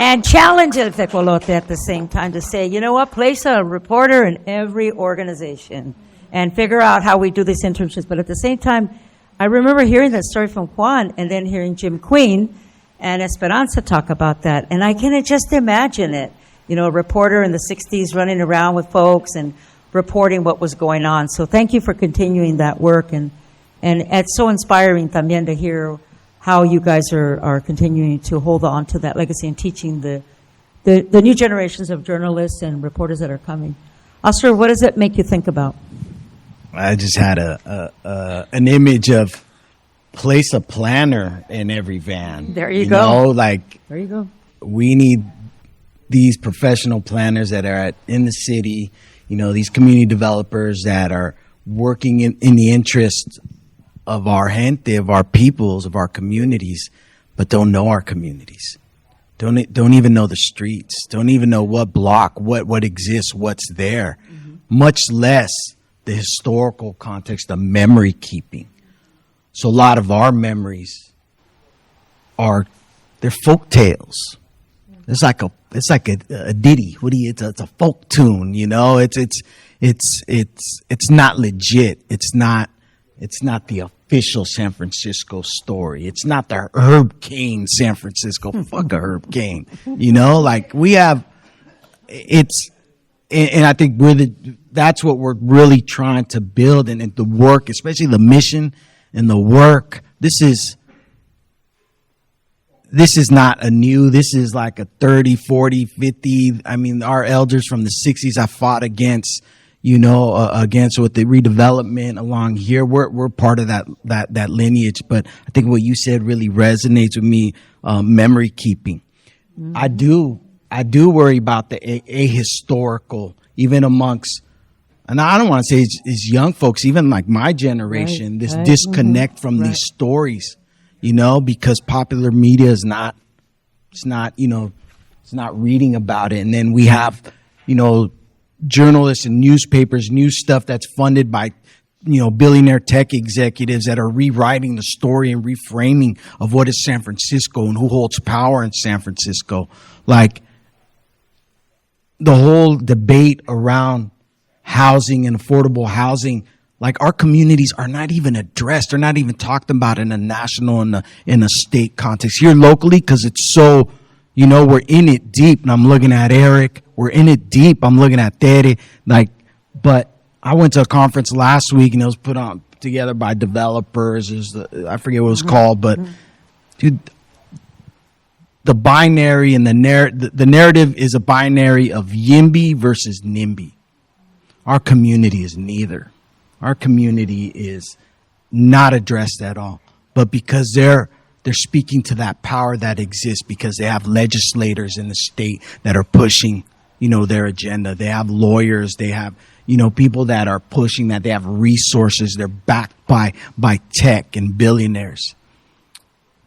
and challenge El Tecolote at the same time to say, place a reporter in every organization and figure out how we do these internships. But at the same time, I remember hearing that story from Juan and then hearing Jim Queen and Esperanza talk about that. And I can just imagine it, a reporter in the 60s running around with folks and reporting what was going on. So thank you for continuing that work. And it's so inspiring también to hear how you guys are continuing to hold on to that legacy and teaching the new generations of journalists and reporters that are coming. Oscar, what does it make you think about? I just had an image of place a planner in every van. There you go. There you go. We need these professional planners that are in the city, these community developers that are working in the interest of our gente, of our peoples, of our communities, but don't know our communities. Don't even know the streets. Don't even know what block, what exists, what's there, much less the historical context of memory keeping. So a lot of our memories they're folk tales. it's like a ditty. It's a folk tune, you know. It's not legit. It's not the official San Francisco story. It's not the Herb Cain San Francisco. Fuck a Herb Cain, you know. Like we have, and I think that's what we're really trying to build, and the work, especially the mission and the work. This is not a new, this is like a 30, 40, 50. I mean, our elders from the 60s have fought against, against with the redevelopment along here. We're part of that lineage. But I think what you said really resonates with me, memory keeping. Mm-hmm. I do worry about the ahistorical, even amongst, and I don't want to say it's young folks, even like my generation, this disconnect from these stories. Because popular media it's not reading about it. And then we have, journalists and newspapers, news stuff that's funded by, billionaire tech executives that are rewriting the story and reframing of what is San Francisco and who holds power in San Francisco. Like the whole debate around housing and affordable housing, like our communities are not even addressed. They're not even talked about in a national and in a state context. Here locally, because it's so, we're in it deep. And I'm looking at Eric. We're in it deep. I'm looking at Tere. But I went to a conference last week and it was put on together by developers. I forget what it was called, but dude, the binary and the narrative is a binary of YIMBY versus NIMBY. Our community is neither. Our community is not addressed at all. But because they're speaking to that power that exists, because they have legislators in the state that are pushing, their agenda. They have lawyers. They have, people that are pushing that. They have resources. They're backed by tech and billionaires.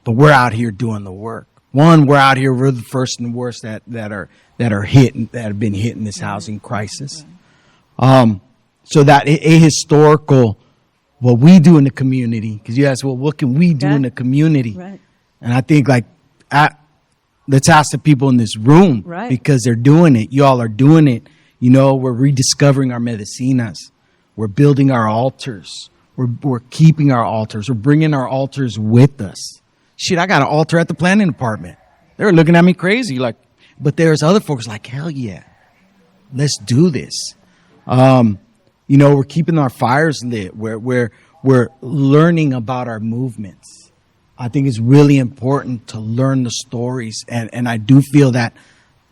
But we're out here doing the work. We're out here. We're the first and worst that have been hit in this housing crisis. So that ahistorical, what we do in the community, because you ask, well, what can we do in the community? Right. And I think let's ask the people in this room, because they're doing it. You all are doing it. We're rediscovering our medicinas. We're building our altars. We're keeping our altars. We're bringing our altars with us. Shit, I got an altar at the planning department. They were looking at me crazy, but there's other folks like, hell yeah, let's do this. We're keeping our fires lit. We're learning about our movements. I think it's really important to learn the stories. And I do feel that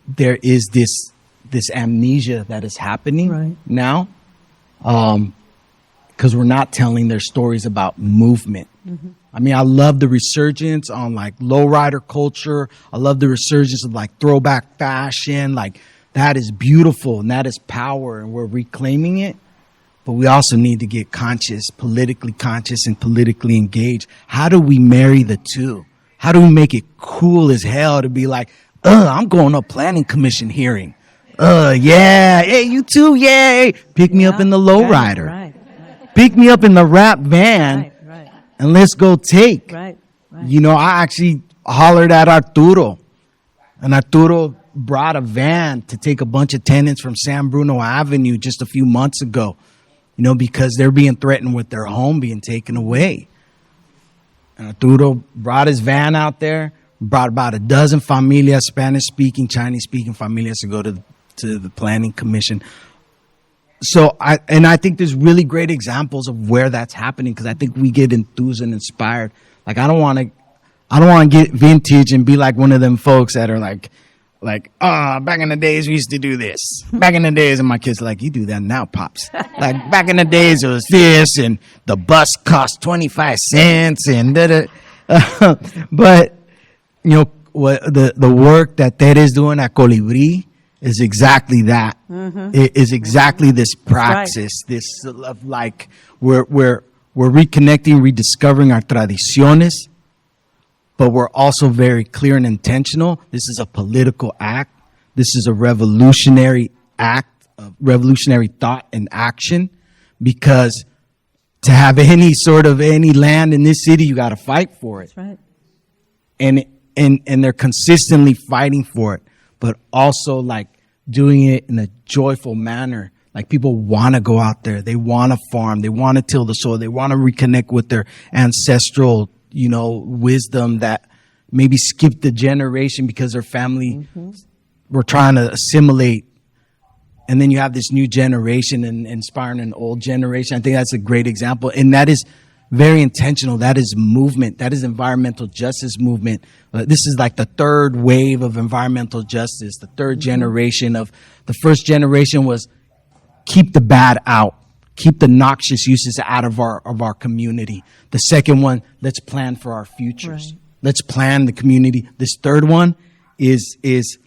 there is this amnesia that is happening now. Because we're not telling their stories about movement. Mm-hmm. I mean, I love the resurgence on lowrider culture. I love the resurgence of throwback fashion. That is beautiful and that is power, and we're reclaiming it. But we also need to get politically conscious and politically engaged. How do we marry the two? How do we make it cool as hell to be like, I'm going to a planning commission hearing. Yeah, hey, you too, yay. Pick me up in the lowrider. Right. Pick me up in the wrap van, and let's go take. Right. I actually hollered at Arturo, and Arturo brought a van to take a bunch of tenants from San Bruno Avenue just a few months ago, because they're being threatened with their home being taken away. And Arturo brought his van out there, brought about a dozen familias, Spanish-speaking, Chinese-speaking familias to go to the planning commission. So I think there's really great examples of where that's happening, because I think we get enthused and inspired. I don't want to get vintage and be like one of them folks that are back in the days we used to do this. Back in the days, and my kids are like, you do that now, Pops. Back in the days it was this, and the bus cost 25 cents, and but what the work that Ted is doing at Colibri is exactly that. Mm-hmm. It is exactly this praxis, this of we're reconnecting, rediscovering our tradiciones. But we're also very clear and intentional. This is a political act. This is a revolutionary act, of revolutionary thought and action. Because to have any land in this city, you got to fight for it. That's right. And they're consistently fighting for it. but also like doing it in a joyful manner. Like people want to go out there. They want to farm. They want to till the soil. They want to reconnect with their ancestral, wisdom that maybe skipped the generation because their family were trying to assimilate. And then you have this new generation and inspiring an old generation. I think that's a great example. And that is very intentional. That is movement. That is environmental justice movement. This is like the third wave of environmental justice, the third generation of the first generation was keep the bad out, keep the noxious uses out of our community. The second one, let's plan for our futures. Right. Let's plan the community. This third one is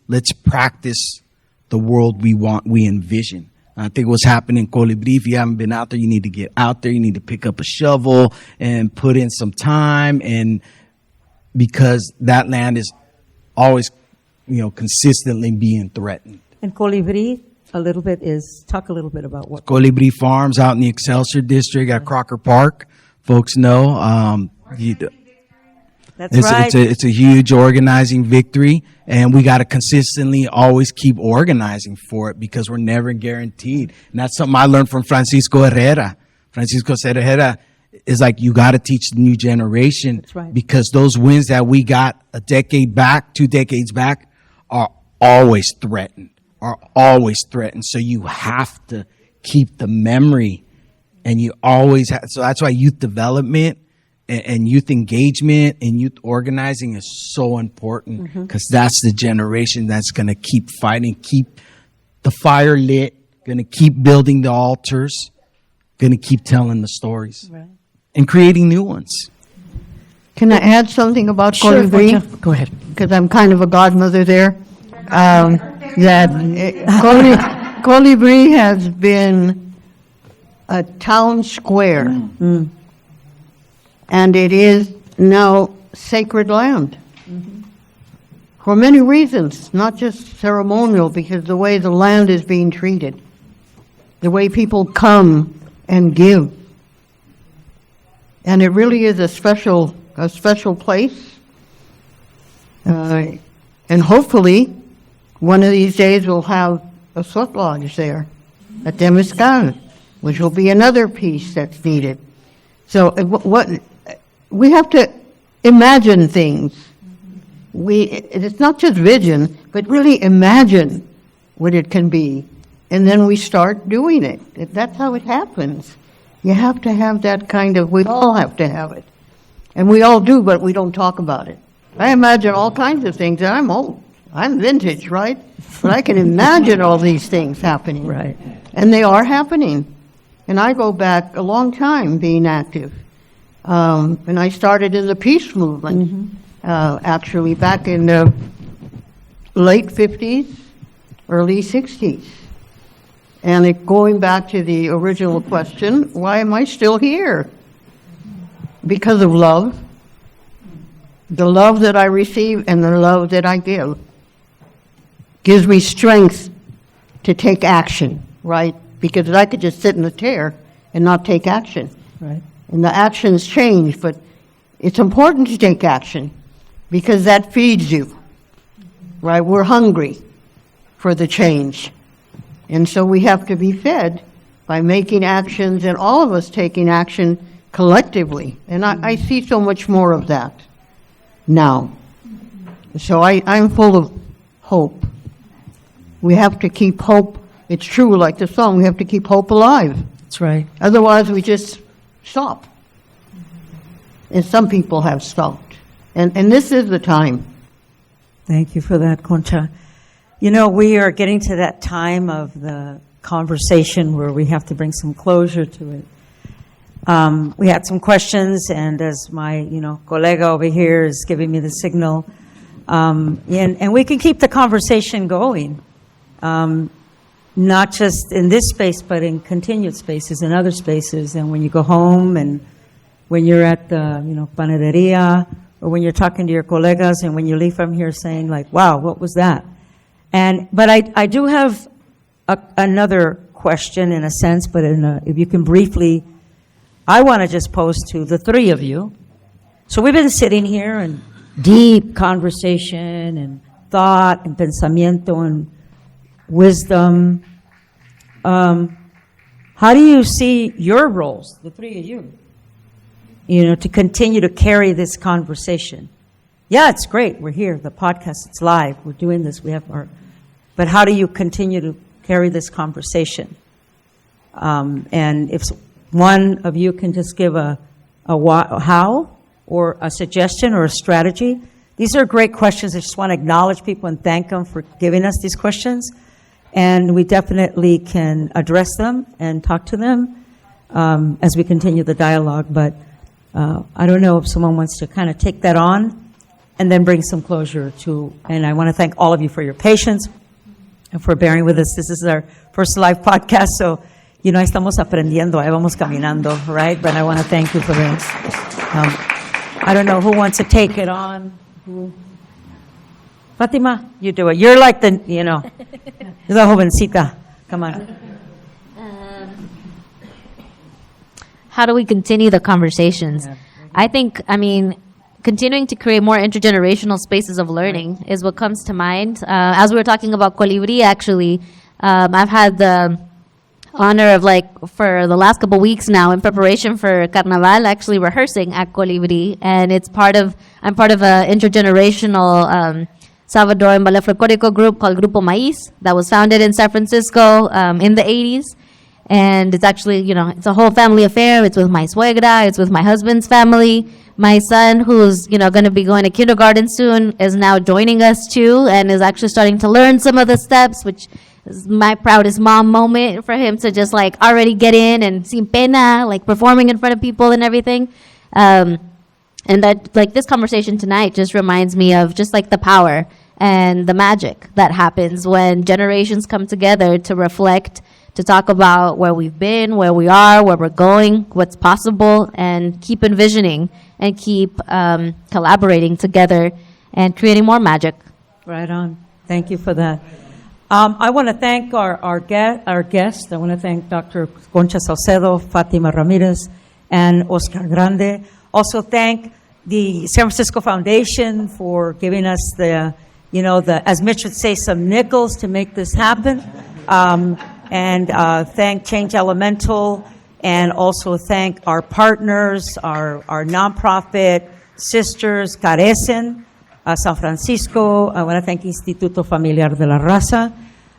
let's practice the world we envision. I think what's happening in Colibri, if you haven't been out there, you need to get out there. You need to pick up a shovel and put in some time, and because that land is always, consistently being threatened. And Colibri, talk a little bit about what. Colibri Farms out in the Excelsior District at Crocker Park. Folks know. That's right. It's a huge organizing victory, and we got to consistently always keep organizing for it because we're never guaranteed. And that's something I learned from Francisco Herrera. Francisco Herrera is like, you got to teach the new generation. That's right. Because those wins that we got a decade back, 2 decades back, are always threatened. So you have to keep the memory, and you always have. So that's why youth development and youth engagement and youth organizing is so important, because that's the generation that's going to keep fighting, keep the fire lit, going to keep building the altars, going to keep telling the stories, Right. and creating new ones. Can I add something about Sure, Colibri? Concha. Go ahead. Because I'm kind of a godmother there. Colibri has been a town square, and it is now sacred land for many reasons, not just ceremonial, because the way the land is being treated, the way people come and give, and it really is a special place. And hopefully, one of these days we'll have a sweat lodge there at Temescal, which will be another piece that's needed. So what we have to imagine things. It's not just vision, but really imagine what it can be, and then we start doing it. That's how it happens. You have to have that kind of. We all have to have it, and we all do, but we don't talk about it. I imagine all kinds of things, and I'm old. I'm vintage, right? But I can imagine all these things happening. Right. And they are happening. And I go back a long time being active. And I started in the peace movement, actually back in the late 50s, early 60s. And going back to the original question, why am I still here? Because of love. The love that I receive and the love that I give gives me strength to take action, right? Because I could just sit in the chair and not take action. Right. And the actions change, but it's important to take action because that feeds you, right? We're hungry for the change. And so we have to be fed by making actions, and all of us taking action collectively. And I see so much more of that now. So I'm full of hope. We have to keep hope. It's true, like the song, we have to keep hope alive. That's right. Otherwise, we just stop. And some people have stopped. And this is the time. Thank you for that, Concha. We are getting to that time of the conversation where we have to bring some closure to it. We had some questions, and as my, colega over here is giving me the signal, and we can keep the conversation going, not just in this space, but in continued spaces, in other spaces, and when you go home, and when you're at the, panaderia, or when you're talking to your colegas, and when you leave from here saying, like, wow, what was that? But I do have another question in a sense, but if you can briefly, I want to just pose to the three of you. So we've been sitting here in deep conversation and thought and pensamiento and wisdom. How do you see your roles, the three of you, to continue to carry this conversation? Yeah, it's great. We're here. The podcast, it's live. We're doing this. We have but how do you continue to carry this conversation? And if one of you can just give a how or a suggestion or a strategy. These are great questions. I just want to acknowledge people and thank them for giving us these questions. And we definitely can address them and talk to them as we continue the dialogue. But I don't know if someone wants to kind of take that on and then bring some closure to, and I want to thank all of you for your patience and for bearing with us. This is our first live podcast, so, estamos aprendiendo, ahí vamos caminando, right? But I want to thank you for this. I don't know who wants to take it on. Fatima, you do it. You're like the, you're the jovencita. Come on. How do we continue the conversations? I think, continuing to create more intergenerational spaces of learning is what comes to mind. As we were talking about Colibri, actually, I've had the honor of, for the last couple weeks now, in preparation for Carnaval, actually rehearsing at Colibri, and I'm part of an intergenerational Salvadoran ballet folklorico group called Grupo Maíz that was founded in San Francisco in the 80s. And it's actually, it's a whole family affair. It's with my suegra. It's with my husband's family. My son, who's, going to be going to kindergarten soon, is now joining us too and is actually starting to learn some of the steps, which is my proudest mom moment for him to just already get in and sin pena, performing in front of people and everything. And that, this conversation tonight just reminds me of just the power and the magic that happens when generations come together to reflect, to talk about where we've been, where we are, where we're going, what's possible, and keep envisioning and keep collaborating together and creating more magic. Right on. Thank you for that. I want to thank our guest. I want to thank Dr. Concha Saucedo, Fatima Ramirez, and Oscar Grande. Also thank the San Francisco Foundation for giving us the, as Mitch would say, some nickels to make this happen. And thank Change Elemental, and also thank our partners, our nonprofit sisters, Carecen, San Francisco. I want to thank Instituto Familiar de la Raza.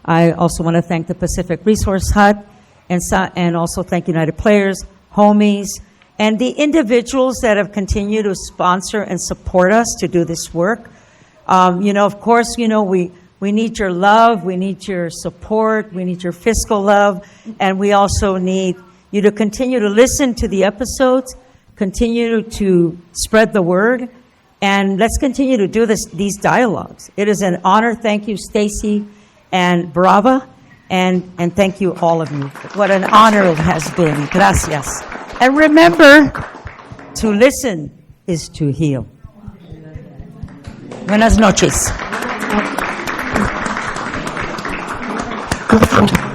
I also want to thank the Pacific Resource Hut, and also thank United Players, Homies, and the individuals that have continued to sponsor and support us to do this work. Of course, we need your love, we need your support, we need your fiscal love, and we also need you to continue to listen to the episodes, continue to spread the word, and let's continue to do these dialogues. It is an honor. Thank you, Stacy and Brava, and thank you, all of you. What an honor it has been. Gracias. And remember, to listen is to heal. Buenas noches. Co-Founder.